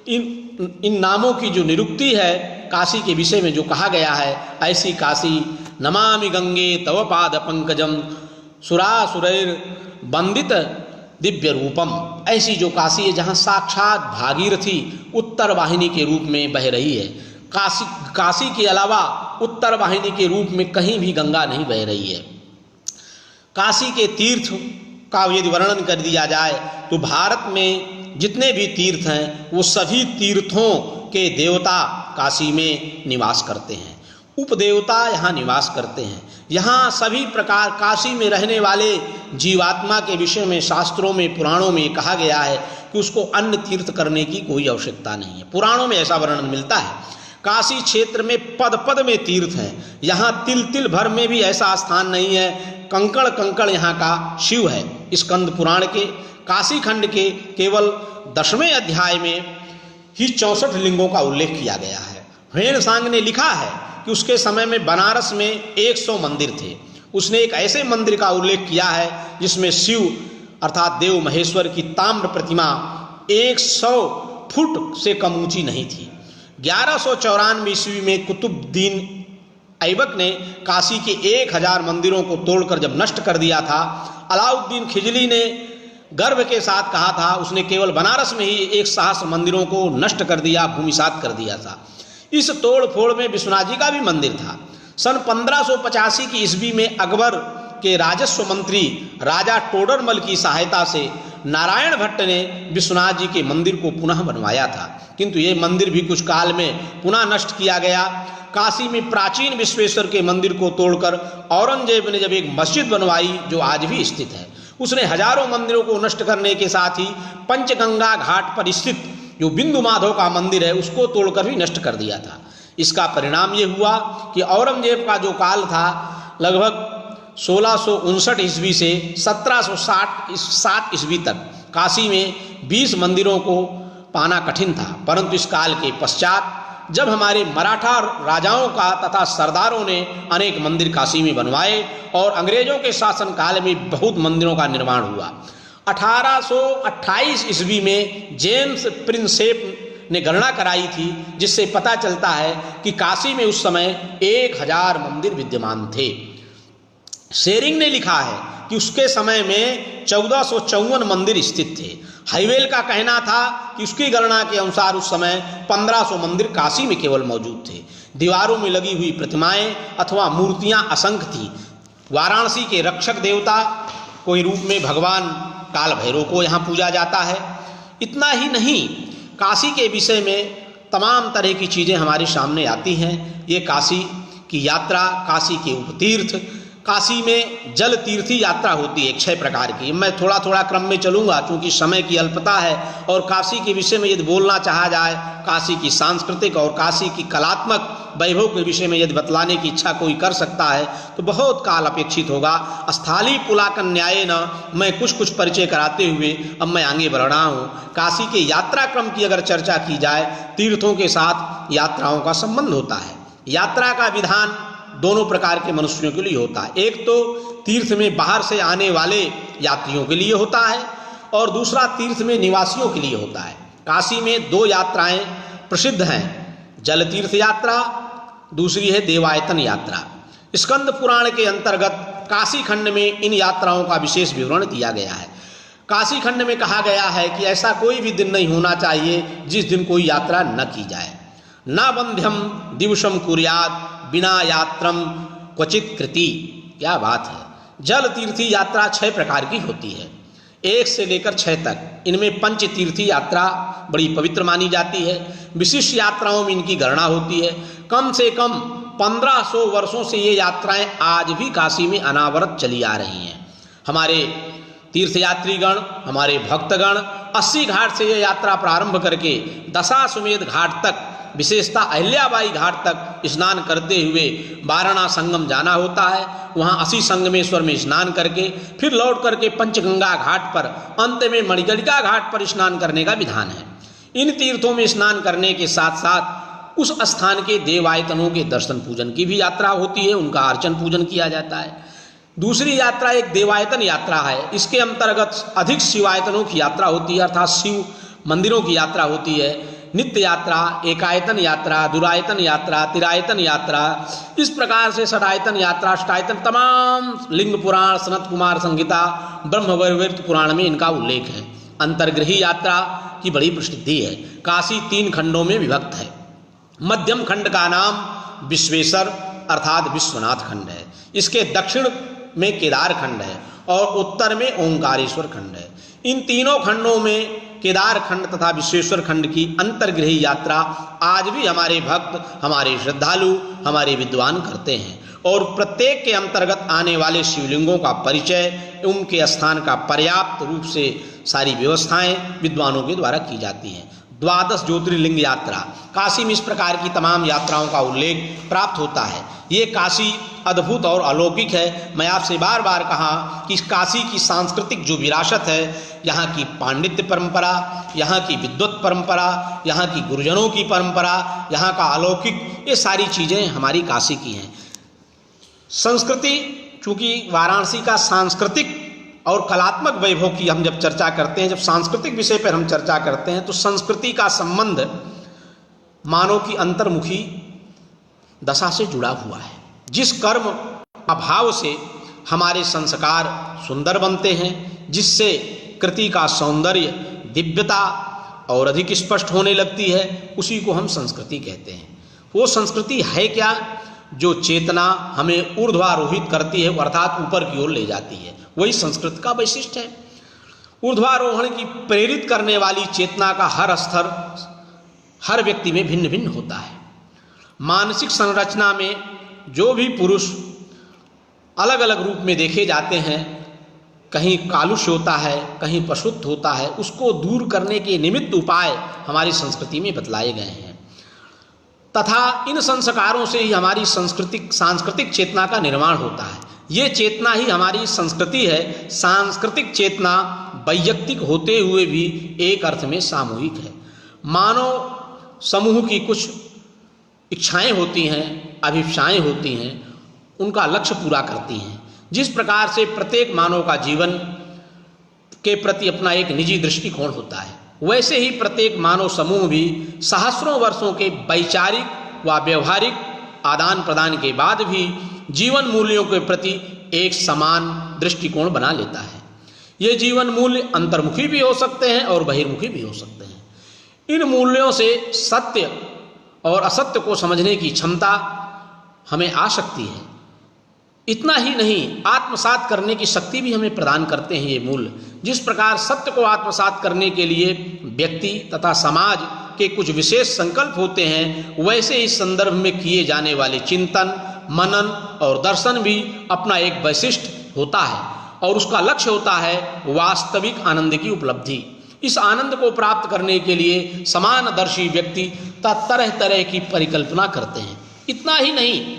इन नामों की जो निरुक्ति है, काशी के विषय में जो कहा गया है, ऐसी काशी नमामि गंगे तव पाद पंकजम सुरासुरैर वंदित दिव्य रूपम। ऐसी जो काशी है जहाँ साक्षात भागीरथी उत्तर वाहिनी के रूप में बह रही है। काशी के अलावा उत्तर वाहिनी के रूप में कहीं भी गंगा नहीं बह रही है। काशी के तीर्थ का यदि वर्णन कर दिया जाए तो भारत में जितने भी तीर्थ हैं वो सभी तीर्थों के देवता काशी में निवास करते हैं, उपदेवता यहाँ निवास करते हैं। यहाँ सभी प्रकार काशी में रहने वाले जीवात्मा के विषय में शास्त्रों में पुराणों में कहा गया है कि उसको अन्य तीर्थ करने की कोई आवश्यकता नहीं है। पुराणों में ऐसा वर्णन मिलता है। काशी क्षेत्र में पद पद में तीर्थ हैं, यहाँ तिल तिल भर में भी ऐसा स्थान नहीं है। कंकड़ कंकड़ यहाँ का शिव है। स्कंद पुराण के काशी खंड के केवल 10वें अध्याय में ही 64 लिंगों का उल्लेख किया गया है। ह्वेन सांग ने लिखा है कि उसके समय में बनारस में 100 मंदिर थे। उसने एक ऐसे मंदिर का उल्लेख किया है जिसमें शिव अर्थात देव महेश्वर की ताम्र प्रतिमा 100 फुट से कम ऊंची नहीं थी। 1194 ईस्वी में कुतुबुद्दीन ऐबक ने काशी के 1000 मंदिरों को तोड़कर जब नष्ट कर दिया था, अलाउद्दीन खिजली ने गर्व के साथ कहा था, उसने केवल बनारस में ही 1 सहस्र मंदिरों को नष्ट कर दिया, भूमिसात कर दिया था। इस तोड़ फोड़ में विश्वनाथ जी का भी मंदिर था। सन 1585 की ईस्वी में अकबर के राजस्व मंत्री राजा टोडरमल की सहायता से नारायण भट्ट ने विश्वनाथ जी के मंदिर को पुनः बनवाया था, किंतु ये मंदिर भी कुछ काल में पुनः नष्ट किया गया। काशी में प्राचीन विश्वेश्वर के मंदिर को तोड़कर औरंगजेब ने जब एक मस्जिद बनवाई जो आज भी स्थित है, उसने हजारों मंदिरों को नष्ट करने के साथ ही पंचगंगा घाट पर स्थित जो बिंदु माधव का मंदिर है उसको तोड़कर भी नष्ट कर दिया था। इसका परिणाम ये हुआ कि औरंगजेब का जो काल था लगभग 1659 ईस्वी से 1707 ईस्वी तक काशी में 20 मंदिरों को पाना कठिन था। परंतु इस काल के पश्चात जब हमारे मराठा राजाओं का तथा सरदारों ने अनेक मंदिर काशी में बनवाए और अंग्रेजों के शासन काल में बहुत मंदिरों का निर्माण हुआ। 1828 ईस्वी में जेम्स प्रिंसेप ने गणना कराई थी, जिससे पता चलता है कि काशी में उस समय 1000 मंदिर विद्यमान थे। शेरिंग ने लिखा है कि उसके समय में 1454 मंदिर स्थित थे। हाईवेल का कहना था कि उसकी गणना के अनुसार उस समय 1500 मंदिर काशी में केवल मौजूद थे। दीवारों में लगी हुई प्रतिमाएं अथवा मूर्तियां असंख्य थी। वाराणसी के रक्षक देवता कोई रूप में भगवान काल भैरव को यहाँ पूजा जाता है। इतना ही नहीं, काशी के विषय में तमाम तरह की चीज़ें हमारे सामने आती हैं। ये काशी की यात्रा, काशी के उपतीर्थ, काशी में जल तीर्थी यात्रा होती है 6 प्रकार की। मैं थोड़ा थोड़ा क्रम में चलूँगा क्योंकि समय की अल्पता है। और काशी के विषय में यदि बोलना चाहा जाए, काशी की सांस्कृतिक और काशी की कलात्मक वैभव के विषय में यदि बतलाने की इच्छा कोई कर सकता है तो बहुत काल अपेक्षित होगा। स्थाली पुलाकन न्याय न मैं कुछ परिचय कराते हुए अब मैं आगे बढ़ रहा हूँ। काशी के यात्रा क्रम की अगर चर्चा की जाए, तीर्थों के साथ यात्राओं का संबंध होता है। यात्रा का विधान दोनों प्रकार के मनुष्यों के लिए होता है। एक तो तीर्थ में बाहर से आने वाले यात्रियों के लिए होता है और दूसरा तीर्थ में निवासियों के लिए होता है। काशी में 2 यात्राएं प्रसिद्ध हैं, जल तीर्थ यात्रा, दूसरी है देवायतन यात्रा। स्कंद पुराण के अंतर्गत काशी खंड में इन यात्राओं का विशेष विवरण दिया गया है। काशी खंड में कहा गया है कि ऐसा कोई भी दिन नहीं होना चाहिए जिस दिन कोई यात्रा न की जाए। न बंध्यम दिवसम कुर्यात बिना यात्रम क्वचित कृति। क्या बात है। जल तीर्थी यात्रा 6 प्रकार की होती है, 1 से लेकर 6 तक। इनमें पंच तीर्थी यात्रा बड़ी पवित्र मानी जाती है। विशिष्ट यात्राओं में इनकी गणना होती है। कम से कम 1500 वर्षों से ये यात्राएं आज भी काशी में अनावरत चली आ रही हैं। हमारे तीर्थयात्रीगण, हमारे भक्तगण 80 घाट से ये यात्रा प्रारंभ करके दशाश्वमेध घाट तक, विशेषता अहिल्याबाई घाट तक स्नान करते हुए वाराणसी संगम जाना होता है। वहाँ 80 संगमेश्वर में स्नान करके फिर लौट करके पंचगंगा घाट पर, अंत में मणिकर्णिका घाट पर स्नान करने का विधान है। इन तीर्थों में स्नान करने के साथ साथ उस स्थान के देवायतनों के दर्शन पूजन की भी यात्रा होती है, उनका अर्चन पूजन किया जाता है। दूसरी यात्रा एक देवायतन यात्रा है। इसके अंतर्गत अधिक शिवायतनों की यात्रा होती है, अर्थात शिव मंदिरों की यात्रा होती है। नित्य यात्रा, एकायतन यात्रा, दुरायतन यात्रा, तिरायतन यात्रा, इस प्रकार से षडायतन यात्रा, अष्टायतन, तमाम लिंग पुराण, सनत कुमार संहिता, ब्रह्मवैवर्त पुराण में इनका उल्लेख है। अंतर्गृही यात्रा की बड़ी प्रसिद्धि है। काशी 3 खंडों में विभक्त है। मध्यम खंड का नाम विश्वेश्वर अर्थात विश्वनाथ खंड है। इसके दक्षिण में केदार खंड है और उत्तर में ओंकारेश्वर खंड है। इन तीनों खंडों में केदार खंड तथा विश्वेश्वर खंड की अंतर्गृही यात्रा आज भी हमारे भक्त, हमारे श्रद्धालु, हमारे विद्वान करते हैं और प्रत्येक के अंतर्गत आने वाले शिवलिंगों का परिचय, उनके स्थान का पर्याप्त रूप से सारी व्यवस्थाएं विद्वानों के द्वारा की जाती हैं। 12 ज्योतिर्लिंग यात्रा, काशी में इस प्रकार की तमाम यात्राओं का उल्लेख प्राप्त होता है। ये काशी अद्भुत और अलौकिक है। मैं आपसे बार बार कहा कि काशी की सांस्कृतिक जो विरासत है, यहाँ की पांडित्य परंपरा, यहाँ की विद्वत परंपरा, यहाँ की गुरुजनों की परंपरा, यहाँ का अलौकिक, ये सारी चीज़ें हमारी काशी की हैं। संस्कृति, चूँकि वाराणसी का सांस्कृतिक और कलात्मक वैभव की हम जब चर्चा करते हैं, जब सांस्कृतिक विषय पर हम चर्चा करते हैं, तो संस्कृति का संबंध मानव की अंतर्मुखी दशा से जुड़ा हुआ है। जिस कर्म अभाव से हमारे संस्कार सुंदर बनते हैं, जिससे कृति का सौंदर्य, दिव्यता और अधिक स्पष्ट होने लगती है, उसी को हम संस्कृति कहते हैं। वो संस्कृति है क्या? जो चेतना हमें ऊर्ध्वारोहित करती है, अर्थात ऊपर की ओर ले जाती है, वही संस्कृत का वैशिष्ट है। ऊर्ध्वारोहण की प्रेरित करने वाली चेतना का हर स्तर हर व्यक्ति में भिन्न भिन्न होता है। मानसिक संरचना में जो भी पुरुष अलग अलग रूप में देखे जाते हैं, कहीं कालुष्य होता है, कहीं पशुत्व होता है, उसको दूर करने के निमित्त उपाय हमारी संस्कृति में बतलाए गए हैं तथा इन संस्कारों से ही हमारी सांस्कृतिक चेतना का निर्माण होता है। ये चेतना ही हमारी संस्कृति है। सांस्कृतिक चेतना वैयक्तिक होते हुए भी एक अर्थ में सामूहिक है। मानव समूह की कुछ इच्छाएं होती हैं, अभिप्साएं होती हैं, उनका लक्ष्य पूरा करती हैं। जिस प्रकार से प्रत्येक मानव का जीवन के प्रति अपना एक निजी दृष्टिकोण होता है, वैसे ही प्रत्येक मानव समूह भी सहस्रों वर्षों के वैचारिक व व्यवहारिक आदान प्रदान के बाद भी जीवन मूल्यों के प्रति एक समान दृष्टिकोण बना लेता है। ये जीवन मूल्य अंतर्मुखी भी हो सकते हैं और बहिर्मुखी भी हो सकते हैं। इन मूल्यों से सत्य और असत्य को समझने की क्षमता हमें आ सकती है। इतना ही नहीं, आत्मसात करने की शक्ति भी हमें प्रदान करते हैं ये मूल्य। जिस प्रकार सत्य को आत्मसात करने के लिए व्यक्ति तथा समाज के कुछ विशेष संकल्प होते हैं, वैसे इस संदर्भ में किए जाने वाले चिंतन, मनन और दर्शन भी अपना एक वैशिष्ट होता है और उसका लक्ष्य होता है वास्तविक आनंद की उपलब्धि। इस आनंद को प्राप्त करने के लिए समानदर्शी व्यक्ति तरह तरह की परिकल्पना करते हैं। इतना ही नहीं,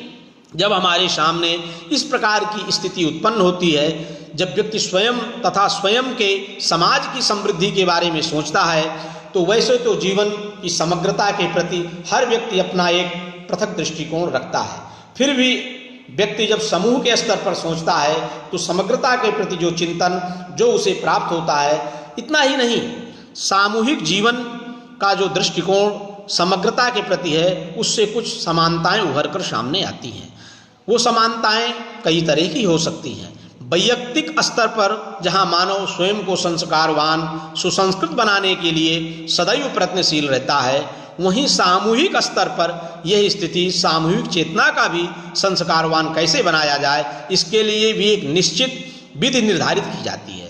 जब हमारे सामने इस प्रकार की स्थिति उत्पन्न होती है, जब व्यक्ति स्वयं तथा स्वयं के समाज की समृद्धि के बारे में सोचता है, तो वैसे तो जीवन की समग्रता के प्रति हर व्यक्ति अपना एक पृथक दृष्टिकोण रखता है। फिर भी व्यक्ति जब समूह के स्तर पर सोचता है तो समग्रता के प्रति जो चिंतन जो उसे प्राप्त होता है, इतना ही नहीं, सामूहिक जीवन का जो दृष्टिकोण समग्रता के प्रति है, उससे कुछ समानताएं उभर कर सामने आती हैं। वो समानताएं कई तरह की हो सकती हैं। वैयक्तिक स्तर पर जहां मानव स्वयं को संस्कारवान, सुसंस्कृत बनाने के लिए सदैव प्रयत्नशील रहता है, वहीं सामूहिक स्तर पर यह स्थिति सामूहिक चेतना का भी संस्कारवान कैसे बनाया जाए, इसके लिए भी एक निश्चित विधि निर्धारित की जाती है।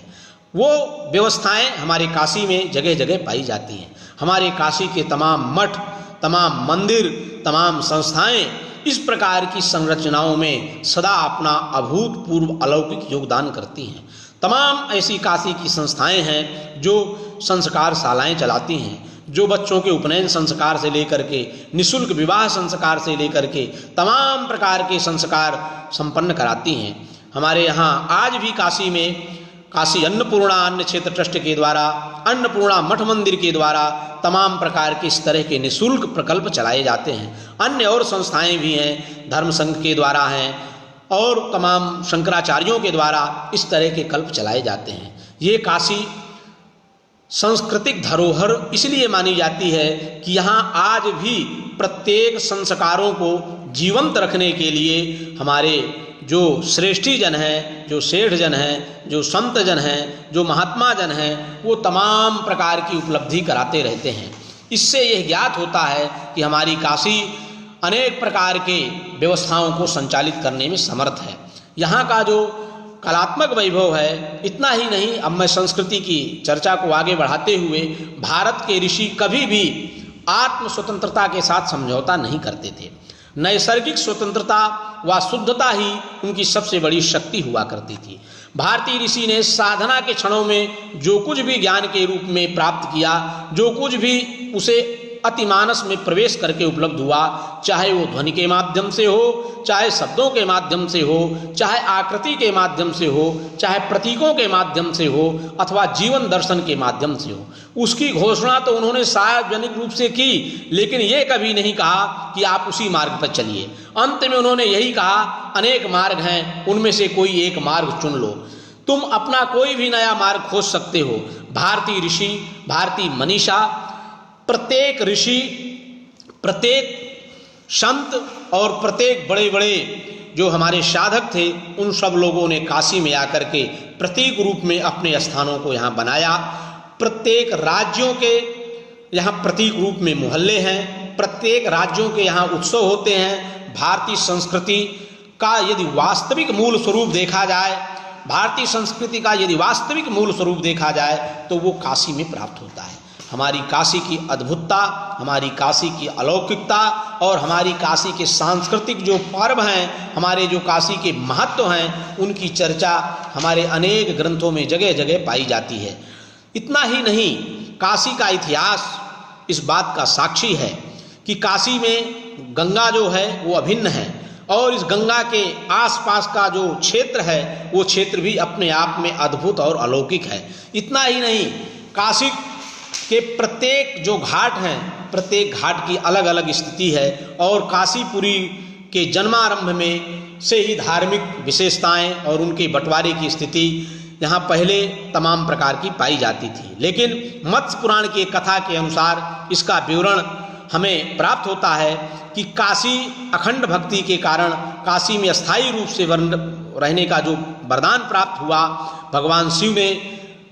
वो व्यवस्थाएं हमारे काशी में जगह जगह पाई जाती हैं। हमारे काशी के तमाम मठ, तमाम मंदिर, तमाम संस्थाएं इस प्रकार की संरचनाओं में सदा अपना अभूतपूर्व अलौकिक योगदान करती हैं। तमाम ऐसी काशी की संस्थाएं हैं जो संस्कारशालाएं चलाती हैं, जो बच्चों के उपनयन संस्कार से लेकर के निःशुल्क विवाह संस्कार से लेकर के तमाम प्रकार के संस्कार संपन्न कराती हैं। हमारे यहाँ आज भी काशी में काशी अन्नपूर्णा अन्न क्षेत्र ट्रस्ट के द्वारा, अन्नपूर्णा मठ मंदिर के द्वारा तमाम प्रकार के इस तरह के निःशुल्क प्रकल्प चलाए जाते हैं। अन्य और संस्थाएं भी हैं, धर्म संघ के द्वारा हैं और तमाम शंकराचार्यों के द्वारा इस तरह के कल्प चलाए जाते हैं। ये काशी सांस्कृतिक धरोहर इसलिए मानी जाती है कि यहाँ आज भी प्रत्येक संस्कारों को जीवंत रखने के लिए हमारे जो श्रेष्ठी जन हैं, जो सेठ जन हैं, जो संत जन हैं, जो महात्मा जन हैं, वो तमाम प्रकार की उपलब्धि कराते रहते हैं। इससे यह ज्ञात होता है कि हमारी काशी अनेक प्रकार के व्यवस्थाओं को संचालित करने में समर्थ है। यहाँ का जो कलात्मक वैभव है, इतना ही नहीं, अब मैं संस्कृति की चर्चा को आगे बढ़ाते हुए, भारत के ऋषि कभी भी आत्म स्वतंत्रता के साथ समझौता नहीं करते थे। नैसर्गिक स्वतंत्रता व शुद्धता ही उनकी सबसे बड़ी शक्ति हुआ करती थी। भारतीय ऋषि ने साधना के क्षणों में जो कुछ भी ज्ञान के रूप में प्राप्त किया, जो कुछ भी उसे अतिमानस में प्रवेश करके उपलब्ध हुआ, चाहे वो ध्वनि के माध्यम से हो, चाहे शब्दों के माध्यम से हो, चाहे आकृति के माध्यम से हो, चाहे प्रतीकों के माध्यम से हो, अथवा जीवन दर्शन के माध्यम से हो, उसकी घोषणा तो उन्होंने सार्वजनिक रूप से की, लेकिन ये कभी नहीं कहा कि आप उसी मार्ग पर चलिए। अंत में उन्होंने यही कहा, अनेक मार्ग हैं, उनमें से कोई एक मार्ग चुन लो। तुम अपना कोई भी नया मार्ग खोज सकते हो। भारतीय ऋषि, भारतीय मनीषा, प्रत्येक ऋषि, प्रत्येक संत और प्रत्येक बड़े बड़े जो हमारे साधक थे, उन सब लोगों ने काशी में आकर के प्रतीक रूप में अपने स्थानों को यहाँ बनाया। प्रत्येक राज्यों के यहाँ प्रतीक रूप में मोहल्ले हैं, प्रत्येक राज्यों के यहाँ उत्सव होते हैं। भारतीय संस्कृति का यदि वास्तविक मूल स्वरूप देखा जाए, भारतीय संस्कृति का यदि वास्तविक मूल स्वरूप देखा जाए तो वो काशी में प्राप्त होता है। हमारी काशी की अद्भुतता, हमारी काशी की अलौकिकता और हमारी काशी के सांस्कृतिक जो पर्व हैं, हमारे जो काशी के महत्व हैं, उनकी चर्चा हमारे अनेक ग्रंथों में जगह जगह पाई जाती है। इतना ही नहीं, काशी का इतिहास इस बात का साक्षी है कि काशी में गंगा जो है वो अभिन्न है और इस गंगा के आसपास का जो क्षेत्र है वो क्षेत्र भी अपने आप में अद्भुत और अलौकिक है। इतना ही नहीं, काशी के प्रत्येक जो घाट हैं, प्रत्येक घाट की अलग अलग स्थिति है और काशीपुरी के जन्मारंभ में से ही धार्मिक विशेषताएं और उनके बंटवारे की स्थिति यहाँ पहले तमाम प्रकार की पाई जाती थी। लेकिन मत्स्य पुराण की कथा के अनुसार इसका विवरण हमें प्राप्त होता है कि काशी अखंड भक्ति के कारण काशी में अस्थायी रूप से रहने का जो वरदान प्राप्त हुआ, भगवान शिव ने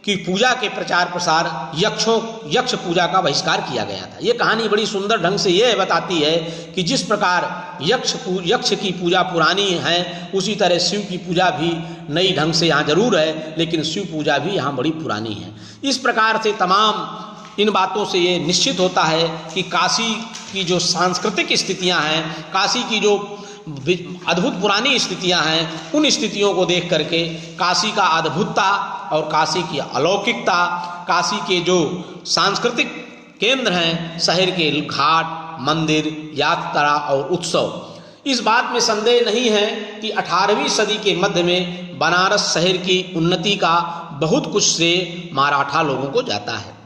की पूजा के प्रचार प्रसार, यक्ष पूजा का बहिष्कार किया गया था। ये कहानी बड़ी सुंदर ढंग से यह बताती है कि जिस प्रकार यक्ष की पूजा पुरानी है, उसी तरह शिव की पूजा भी नई ढंग से यहाँ जरूर है, लेकिन शिव पूजा भी यहाँ बड़ी पुरानी है। इस प्रकार से तमाम इन बातों से ये निश्चित होता है कि काशी की जो सांस्कृतिक स्थितियाँ हैं, काशी की जो अद्भुत पुरानी स्थितियां हैं, उन स्थितियों को देख करके काशी का अद्भुतता और काशी की अलौकिकता, काशी के जो सांस्कृतिक केंद्र हैं, शहर के घाट, मंदिर, यात्रा और उत्सव, इस बात में संदेह नहीं है कि 18वीं सदी के मध्य में बनारस शहर की उन्नति का बहुत कुछ श्रेय मराठा लोगों को जाता है।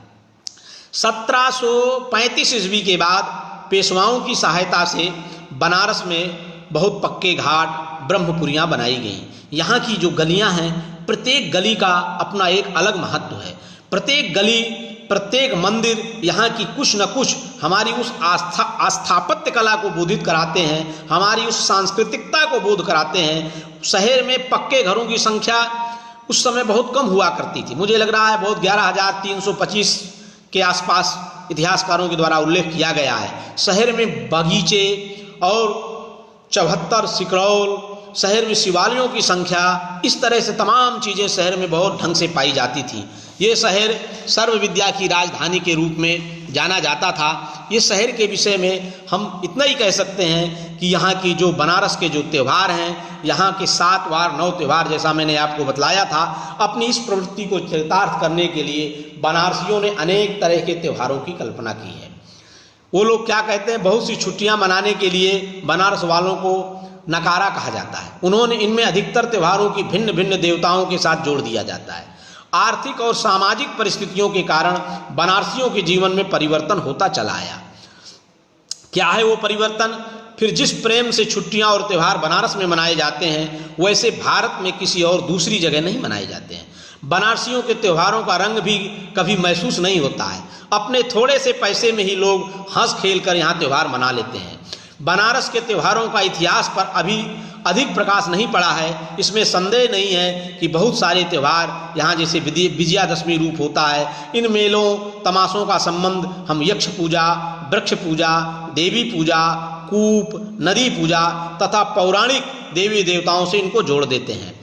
1735 ईस्वी के बाद पेशवाओं की सहायता से बनारस में बहुत पक्के घाट, ब्रह्मपुरियाँ बनाई गई। यहाँ की जो गलियाँ हैं, प्रत्येक गली का अपना एक अलग महत्व है। प्रत्येक गली, प्रत्येक मंदिर यहाँ की कुछ न कुछ हमारी उस स्थापत्य कला को बोधित कराते हैं, हमारी उस सांस्कृतिकता को बोध कराते हैं। शहर में पक्के घरों की संख्या उस समय बहुत कम हुआ करती थी। मुझे लग रहा है बहुत 11,325 के आसपास इतिहासकारों के द्वारा उल्लेख किया गया है। शहर में बगीचे और 74 सिकरौल, शहर में शिवालयों की संख्या, इस तरह से तमाम चीज़ें शहर में बहुत ढंग से पाई जाती थी। ये शहर सर्व विद्या की राजधानी के रूप में जाना जाता था। इस शहर के विषय में हम इतना ही कह सकते हैं कि यहाँ की जो बनारस के जो त्यौहार हैं, यहाँ के 7 वार 9 त्यौहार, जैसा मैंने आपको बतलाया था, अपनी इस प्रवृत्ति को चरितार्थ करने के लिए बनारसियों ने अनेक तरह के त्योहारों की कल्पना की है। वो लोग क्या कहते हैं, बहुत सी छुट्टियाँ मनाने के लिए बनारस वालों को नकारा कहा जाता है। उन्होंने इनमें अधिकतर त्योहारों की भिन्न भिन्न देवताओं के साथ जोड़ दिया जाता है। आर्थिक और सामाजिक परिस्थितियों के कारण बनारसियों के जीवन में परिवर्तन होता चला आया। क्या है वो परिवर्तन? फिर जिस प्रेम से छुट्टियां और त्यौहार बनारस में मनाए जाते हैं, वैसे भारत में किसी और दूसरी जगह नहीं मनाए जाते हैं। बनारसियों के त्योहारों का रंग भी कभी महसूस नहीं होता है। अपने थोड़े से पैसे में ही लोग हंस खेल कर यहाँ त्यौहार मना लेते हैं। बनारस के त्योहारों का इतिहास पर अभी अधिक प्रकाश नहीं पड़ा है। इसमें संदेह नहीं है कि बहुत सारे त्यौहार यहाँ जैसे विजयादशमी रूप होता है, इन मेलों तमाशों का संबंध हम यक्ष पूजा, वृक्ष पूजा, देवी पूजा, कूप, नदी पूजा तथा पौराणिक देवी देवताओं से इनको जोड़ देते हैं।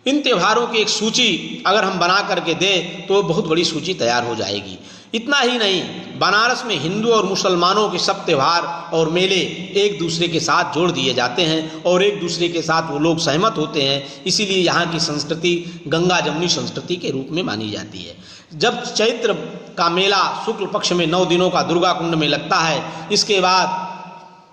इन त्योहारों की एक सूची अगर हम बना करके दें तो बहुत बड़ी सूची तैयार हो जाएगी। इतना ही नहीं, बनारस में हिंदू और मुसलमानों के सब त्यौहार और मेले एक दूसरे के साथ जोड़ दिए जाते हैं और एक दूसरे के साथ वो लोग सहमत होते हैं। इसीलिए यहाँ की संस्कृति गंगा जमुनी संस्कृति के रूप में मानी जाती है। जब चैत्र का मेला शुक्ल पक्ष में 9 दिनों का दुर्गा कुंड में लगता है, इसके बाद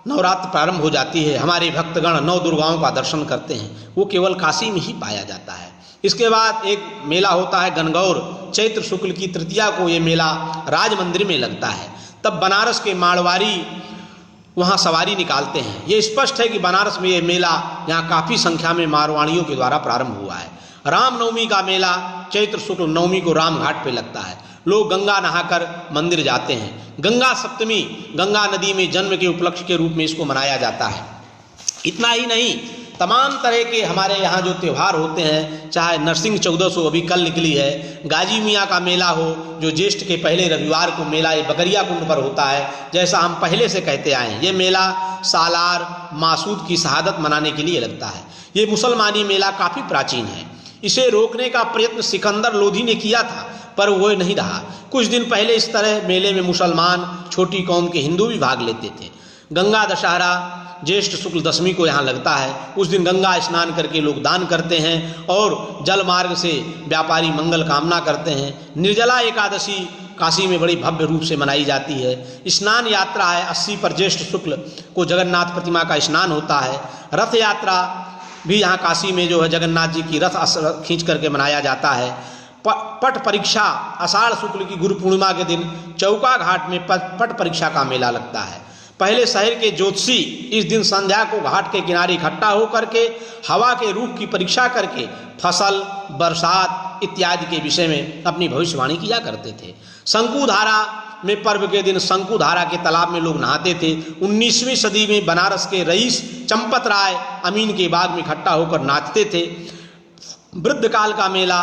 नवरात्र प्रारंभ हो जाती है। हमारे भक्तगण 9 दुर्गाओं का दर्शन करते हैं, वो केवल काशी में ही पाया जाता है। इसके बाद एक मेला होता है गणगौर, चैत्र शुक्ल की तृतीया को ये मेला राज मंदिर में लगता है। तब बनारस के मारवाड़ी वहाँ सवारी निकालते हैं। ये स्पष्ट है कि बनारस में ये मेला यहाँ काफ़ी संख्या में मारवाड़ियों के द्वारा प्रारंभ हुआ है। रामनवमी का मेला चैत्र शुक्ल नवमी को राम घाट पे लगता है। लोग गंगा नहाकर मंदिर जाते हैं। गंगा सप्तमी गंगा नदी में जन्म के उपलक्ष्य के रूप में इसको मनाया जाता है। इतना ही नहीं, तमाम तरह के हमारे यहाँ जो त्यौहार होते हैं, चाहे नरसिंह 1400 अभी कल निकली है, गाजी मियाँ का मेला हो जो ज्येष्ठ के पहले रविवार को मेला ये बकरिया कुंड पर होता है, जैसा हम पहले से कहते आए हैं। ये मेला सालार मासूद की शहादत मनाने के लिए लगता है। ये मुसलमानी मेला काफ़ी प्राचीन है। इसे रोकने का प्रयत्न सिकंदर लोधी ने किया था, पर वो नहीं रहा। कुछ दिन पहले इस तरह मेले में मुसलमान, छोटी कौम के हिंदू भी भाग लेते थे। गंगा दशहरा ज्येष्ठ शुक्ल दशमी को यहाँ लगता है। उस दिन गंगा स्नान करके लोग दान करते हैं और जल मार्ग से व्यापारी मंगल कामना करते हैं। निर्जला एकादशी काशी में बड़ी भव्य रूप से मनाई जाती है। स्नान यात्रा है 80 पर ज्येष्ठ शुक्ल को जगन्नाथ प्रतिमा का स्नान होता है। रथ यात्रा भी यहाँ काशी में जो है जगन्नाथ जी की रथ खींच करके मनाया जाता है। पट परीक्षा आषाढ़ शुक्ल की गुरु पूर्णिमा के दिन चौका घाट में पट परीक्षा का मेला लगता है। पहले शहर के ज्योतिषी इस दिन संध्या को घाट के किनारे इकट्ठा होकर के हवा के रुख की परीक्षा करके फसल, बरसात इत्यादि के विषय में अपनी भविष्यवाणी किया करते थे। शंकुधारा में पर्व के दिन शंकुधारा के तालाब में लोग नहाते थे। 19वीं सदी में बनारस के रईस चंपत राय अमीन के बाग में इकट्ठा होकर नाचते थे। वृद्ध काल का मेला,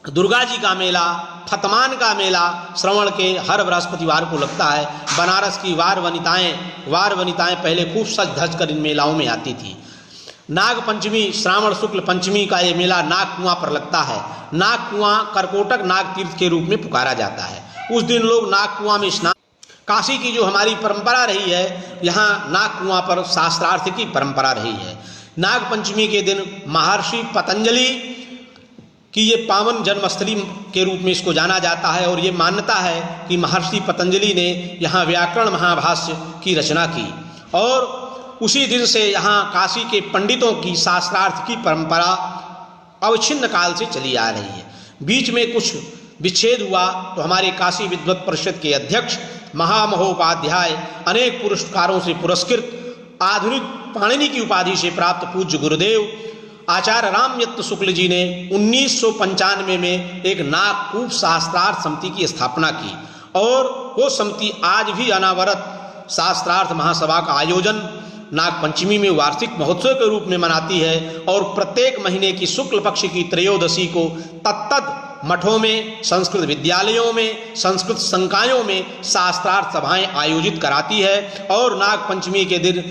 दुर्गा जी का मेला, फतमान का मेला श्रवण के हर बृहस्पतिवार को लगता है। बनारस की वार वनिताएं पहले खूब सज धज कर इन मेलाओं में आती थी। नाग पंचमी श्रावण शुक्ल पंचमी का ये मेला नाग कुआं पर लगता है। नाग कुआं करकोटक नाग तीर्थ के रूप में पुकारा जाता है। उस दिन लोग नाग कुआं में स्नान। काशी की जो हमारी परंपरा रही है, यहाँ नाग कुआं पर शास्त्रार्थ की परंपरा रही है। नाग पंचमी के दिन महर्षि पतंजलि कि ये पावन जन्मस्थली के रूप में इसको जाना जाता है और ये मान्यता है कि महर्षि पतंजलि ने यहाँ व्याकरण महाभाष्य की रचना की और उसी दिन से यहाँ काशी के पंडितों की शास्त्रार्थ की परंपरा अवच्छिन्न काल से चली आ रही है। बीच में कुछ विच्छेद हुआ तो हमारे काशी विद्वत परिषद के अध्यक्ष महामहोपाध्याय अनेक पुरस्कारों से पुरस्कृत आधुनिक पाणिनि की उपाधि से प्राप्त पूज्य गुरुदेव आचार्य रामयत्र शुक्ल जी ने 1995 में एक नागकूप शास्त्रार्थ समिति की स्थापना की और वो समिति आज भी अनावरत शास्त्रार्थ महासभा का आयोजन नाग पंचमी में वार्षिक महोत्सव के रूप में मनाती है और प्रत्येक महीने की शुक्ल पक्ष की त्रयोदशी को तत्त मठों में, संस्कृत विद्यालयों में, संस्कृत संकायों में शास्त्रार्थ सभाएं आयोजित कराती है और नाग पंचमी के दिन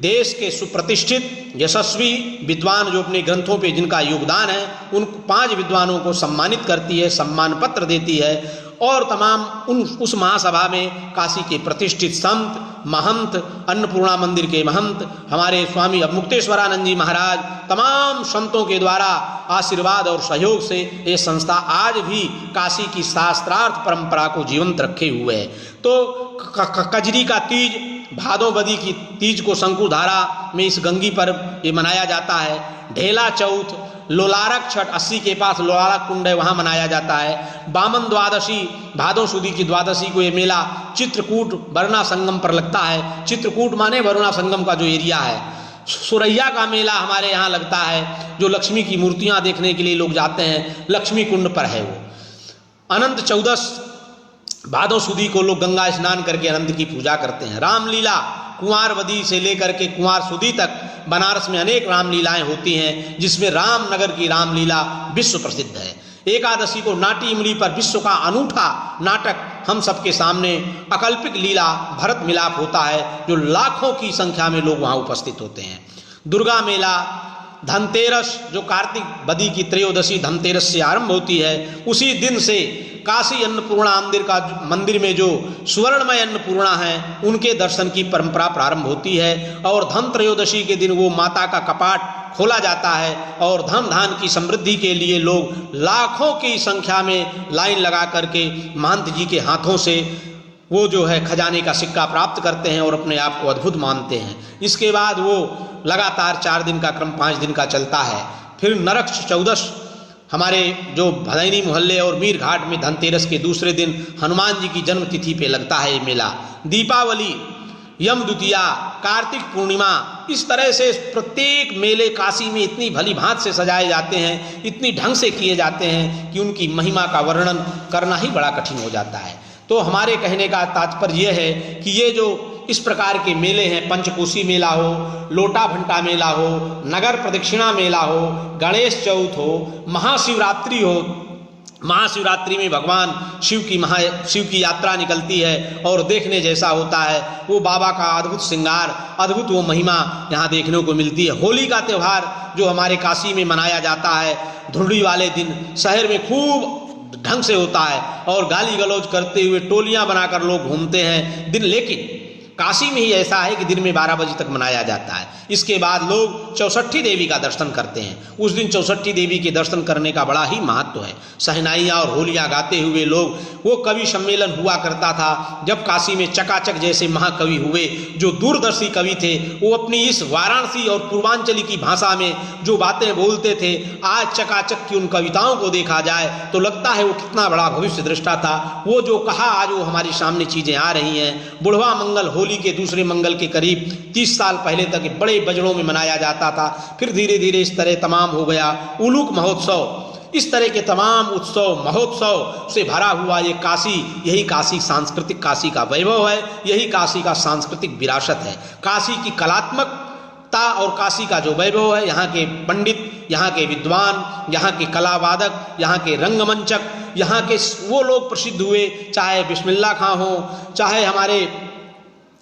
देश के सुप्रतिष्ठित यशस्वी विद्वान जो अपने ग्रंथों पे जिनका योगदान है उन 5 विद्वानों को सम्मानित करती है, सम्मान पत्र देती है। और तमाम उस महासभा में काशी के प्रतिष्ठित संत, महंत, अन्नपूर्णा मंदिर के महंत, हमारे स्वामी अवमुक्तेश्वरानंद जी महाराज, तमाम संतों के द्वारा आशीर्वाद और सहयोग से ये संस्था आज भी काशी की शास्त्रार्थ परंपरा को जीवंत रखे हुए है। तो कजरी का तीज, भादोबदी की तीज को शंकुधारा में इस गंगी पर ये मनाया जाता है। ढेला चौथ, लोलारक छठ 80 के पास लोलारक कुंड है, वहाँ मनाया जाता है। बामन द्वादशी, भादो सुदी की द्वादशी को ये मेला चित्रकूट वरुणा संगम पर लगता है। चित्रकूट माने वरुणा संगम का जो एरिया है। सुरैया का मेला हमारे यहाँ लगता है, जो लक्ष्मी की मूर्तियाँ देखने के लिए लोग जाते हैं, लक्ष्मी कुंड पर है वो। अनंत चौदस, भादो सुदी को लोग गंगा स्नान करके अनंत की पूजा करते हैं। रामलीला कुंवारवदी से लेकर के कुंवार सुदी तक बनारस में अनेक रामलीलाएं होती हैं, जिसमें रामनगर की रामलीला विश्व प्रसिद्ध है। एकादशी को नाट्य इमली पर विश्व का अनूठा नाटक हम सबके सामने अकल्पिक लीला भरत मिलाप होता है, जो लाखों की संख्या में लोग वहाँ उपस्थित होते हैं। दुर्गा मेला, धनतेरस जो कार्तिक बदी की त्रयोदशी धनतेरस से आरंभ होती है, उसी दिन से काशी अन्नपूर्णा मंदिर में जो सुवर्णमय अन्नपूर्णा है उनके दर्शन की परंपरा प्रारंभ होती है। और धन त्रयोदशी के दिन वो माता का कपाट खोला जाता है और धन धान की समृद्धि के लिए लोग लाखों की संख्या में लाइन लगा करके महंत जी के हाथों से वो जो है खजाने का सिक्का प्राप्त करते हैं और अपने आप को अद्भुत मानते हैं। इसके बाद वो लगातार 4 दिन का क्रम 5 दिन का चलता है। फिर नरक चौदस हमारे जो भदैनी मोहल्ले और मीर घाट में धनतेरस के दूसरे दिन हनुमान जी की जन्म तिथि पे लगता है ये मेला। दीपावली, यम द्वितीया, कार्तिक पूर्णिमा, इस तरह से प्रत्येक मेले काशी में इतनी भली भांति से सजाए जाते हैं, इतनी ढंग से किए जाते हैं कि उनकी महिमा का वर्णन करना ही बड़ा कठिन हो जाता है। तो हमारे कहने का तात्पर्य यह है कि ये जो इस प्रकार के मेले हैं, पंचकोशी मेला हो, लोटा भंटा मेला हो, नगर प्रदक्षिणा मेला हो, गणेश चौथ हो, महाशिवरात्रि हो, महाशिवरात्रि में भगवान शिव की यात्रा निकलती है और देखने जैसा होता है। वो बाबा का अद्भुत श्रृंगार, अद्भुत वो महिमा यहाँ देखने को मिलती है। होली का त्यौहार जो हमारे काशी में मनाया जाता है, धुरड़ी वाले दिन शहर में खूब ढंग से होता है और गाली गलौज करते हुए टोलियां बनाकर लोग घूमते हैं दिन। लेकिन काशी में ही ऐसा है कि दिन में 12 बजे तक मनाया जाता है। इसके बाद लोग 64 देवी का दर्शन करते हैं। उस दिन 64 देवी के दर्शन करने का बड़ा ही महत्व है। सहनाइयाँ और होलियाँ गाते हुए लोग, वो कवि सम्मेलन हुआ करता था जब काशी में चकाचक जैसे महाकवि हुए, जो दूरदर्शी कवि थे, वो अपनी इस वाराणसी और पूर्वांचली की भाषा में जो बातें बोलते थे, आज चकाचक की उन कविताओं को देखा जाए तो लगता है वो कितना बड़ा भविष्य दृष्टा था। वो जो कहा आज वो हमारे सामने चीज़ें आ रही हैं। बुढ़वा मंगल होली के दूसरे मंगल के करीब 30 साल पहले तक बड़े बजड़ों में मनाया जाता था, फिर धीरे धीरे इस तरह तमाम हो गया। उलूक महोत्सव, इस तरह के तमाम उत्सव महोत्सव से भरा हुआ ये काशी, यही काशी सांस्कृतिक, काशी का वैभव है, यही काशी का सांस्कृतिक विरासत है। काशी की कलात्मकता और काशी का जो वैभव है, यहाँ के पंडित, यहाँ के विद्वान, यहाँ के कलावादक, यहाँ के रंगमंचक, यहाँ के वो लोग प्रसिद्ध हुए, चाहे बिस्मिल्ला खां हो, चाहे हमारे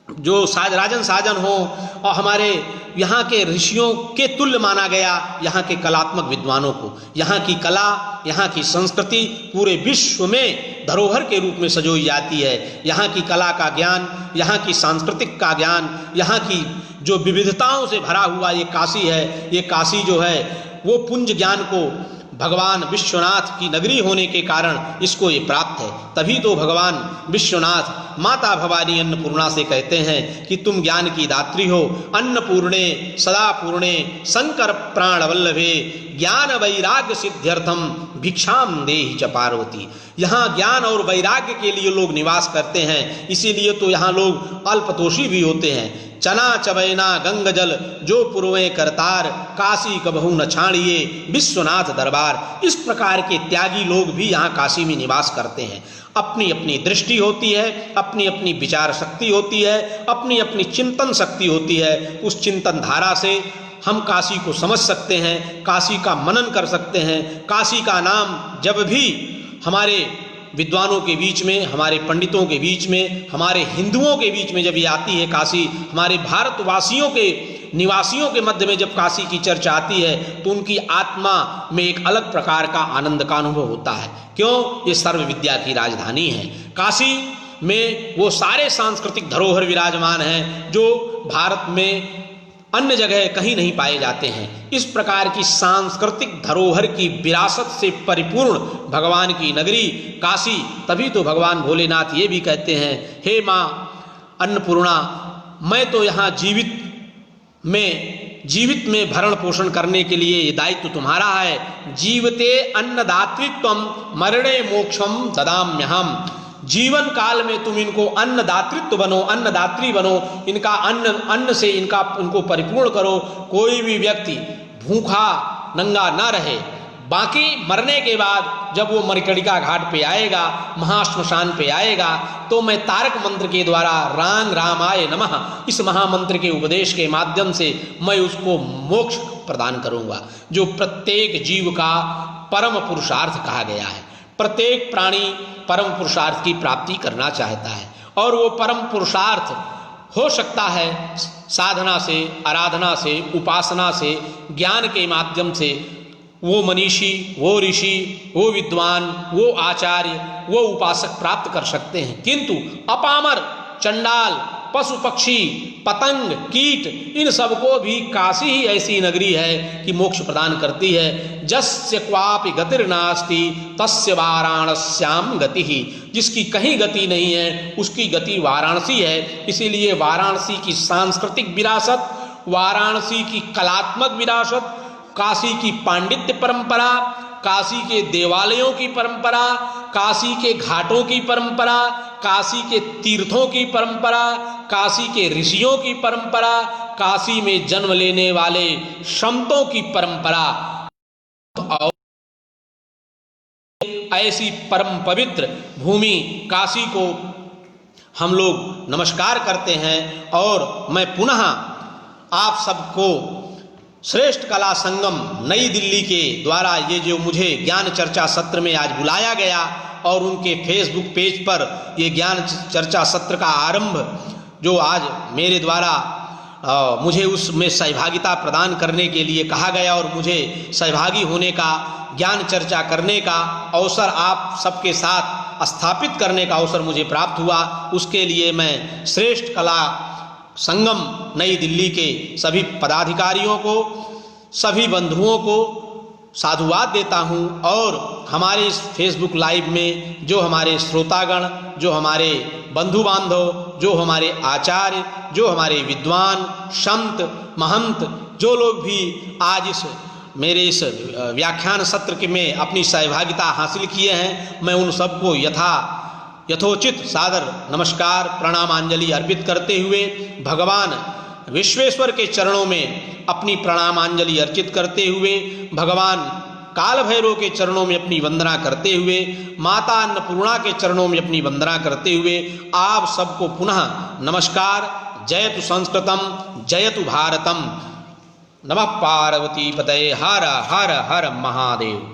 जो राजन साजन हो, और हमारे यहाँ के ऋषियों के तुल्य माना गया यहाँ के कलात्मक विद्वानों को। यहाँ की कला, यहाँ की संस्कृति पूरे विश्व में धरोहर के रूप में संजोई जाती है। यहाँ की कला का ज्ञान, यहाँ की सांस्कृतिक का ज्ञान, यहाँ की जो विविधताओं से भरा हुआ ये काशी है, ये काशी जो है वो पुंज ज्ञान को भगवान विश्वनाथ की नगरी होने के कारण इसको ये प्राप्त है। तभी तो भगवान विश्वनाथ माता भवानी अन्नपूर्णा से कहते हैं कि तुम ज्ञान की दात्री हो, अन्नपूर्णे सदा पूर्णे शंकर प्राण वल्लभे ज्ञान वैराग्य सिद्ध्यर्थम भिक्षाम देहि च पार्वती। यहाँ ज्ञान और वैराग्य के लिए लोग निवास करते हैं, इसीलिए तो यहाँ लोग अल्पतोषी भी होते हैं। चना चबैना गंग जल जो पुरवे करतार, काशी कबहू न छाड़िए विश्वनाथ दरबार। इस प्रकार के त्यागी लोग भी यहाँ काशी में निवास करते हैं। अपनी अपनी दृष्टि होती है, अपनी अपनी विचार शक्ति होती है, अपनी अपनी चिंतन शक्ति होती है। उस चिंतन धारा से हम काशी को समझ सकते हैं, काशी का मनन कर सकते हैं। काशी का नाम जब भी हमारे विद्वानों के बीच में, हमारे पंडितों के बीच में, हमारे हिंदुओं के बीच में जब ये आती है काशी, हमारे भारतवासियों के निवासियों के मध्य में जब काशी की चर्चा आती है तो उनकी आत्मा में एक अलग प्रकार का आनंद का अनुभव होता है। क्यों? ये सर्व विद्या की राजधानी है। काशी में वो सारे सांस्कृतिक धरोहर विराजमान हैं जो भारत में अन्य जगह कहीं नहीं पाए जाते हैं। इस प्रकार की सांस्कृतिक धरोहर की विरासत से परिपूर्ण भगवान की नगरी काशी, तभी तो भगवान भोलेनाथ ये भी कहते हैं, हे माँ अन्नपूर्णा, मैं तो यहाँ जीवित में भरण पोषण करने के लिए ये दायित्व तुम्हारा है। जीवते अन्नदातृत्वम मरणे मोक्षम ददाम्यहम। जीवन काल में तुम इनको अन्नदातृत्व बनो, अन्नदात्री बनो, इनका अन्न से इनको परिपूर्ण करो। कोई भी व्यक्ति भूखा नंगा ना रहे। बाकी मरने के बाद जब वो मरिकड़िका घाट पे आएगा, महाश्मशान पे आएगा, तो मैं तारक मंत्र के द्वारा रांग रामाय नमः इस महामंत्र के उपदेश के माध्यम से मैं उसको मोक्ष प्रदान करूंगा, जो प्रत्येक जीव का परम पुरुषार्थ कहा गया है। प्रत्येक प्राणी परम पुरुषार्थ की प्राप्ति करना चाहता है और वो परम पुरुषार्थ हो सकता है साधना से, आराधना से, उपासना से, ज्ञान के माध्यम से। वो मनीषी, वो ऋषि, वो विद्वान, वो आचार्य, वो उपासक प्राप्त कर सकते हैं, किंतु अपामर, चंडाल, पशु पक्षी, पतंग, कीट, इन सबको भी काशी ही ऐसी नगरी है कि मोक्ष प्रदान करती है। जस्य क्वापि गतिर्नास्ति तस्य वाराणस्याम गति ही। जिसकी कहीं गति नहीं है उसकी गति वाराणसी है। इसीलिए वाराणसी की सांस्कृतिक विरासत, वाराणसी की कलात्मक विरासत, काशी की पांडित्य परंपरा, काशी के देवालयों की परंपरा, काशी के घाटों की परंपरा, काशी के तीर्थों की परंपरा, काशी के ऋषियों की परंपरा, काशी में जन्म लेने वाले संतों की परंपरा, और ऐसी परम पवित्र भूमि काशी को हम लोग नमस्कार करते हैं। और मैं पुनः आप सबको श्रेष्ठ कला संगम नई दिल्ली के द्वारा ये जो मुझे ज्ञान चर्चा सत्र में आज बुलाया गया और उनके फेसबुक पेज पर ये ज्ञान चर्चा सत्र का आरंभ जो आज मेरे द्वारा मुझे उसमें सहभागिता प्रदान करने के लिए कहा गया और मुझे सहभागी होने का, ज्ञान चर्चा करने का अवसर आप सबके साथ स्थापित करने का अवसर मुझे प्राप्त हुआ, उसके लिए मैं श्रेष्ठ कला संगम नई दिल्ली के सभी पदाधिकारियों को, सभी बंधुओं को साधुवाद देता हूं। और हमारे इस फेसबुक लाइव में जो हमारे श्रोतागण, जो हमारे बंधु बांधव, जो हमारे आचार्य, जो हमारे विद्वान, संत, महंत, जो लोग भी आज इस मेरे इस व्याख्यान सत्र के में अपनी सहभागिता हासिल किए हैं, मैं उन सबको यथोचित सादर नमस्कार प्रणामांजलि अर्पित करते हुए भगवान विश्वेश्वर के चरणों में अपनी प्रणामांजलि अर्पित करते हुए, भगवान काल भैरव के चरणों में अपनी वंदना करते हुए, माता अन्नपूर्णा के चरणों में अपनी वंदना करते हुए आप सबको पुनः नमस्कार। जयतु संस्कृतम, जयतु भारतम। नमः पार्वती पतये। हर हर हर महादेव।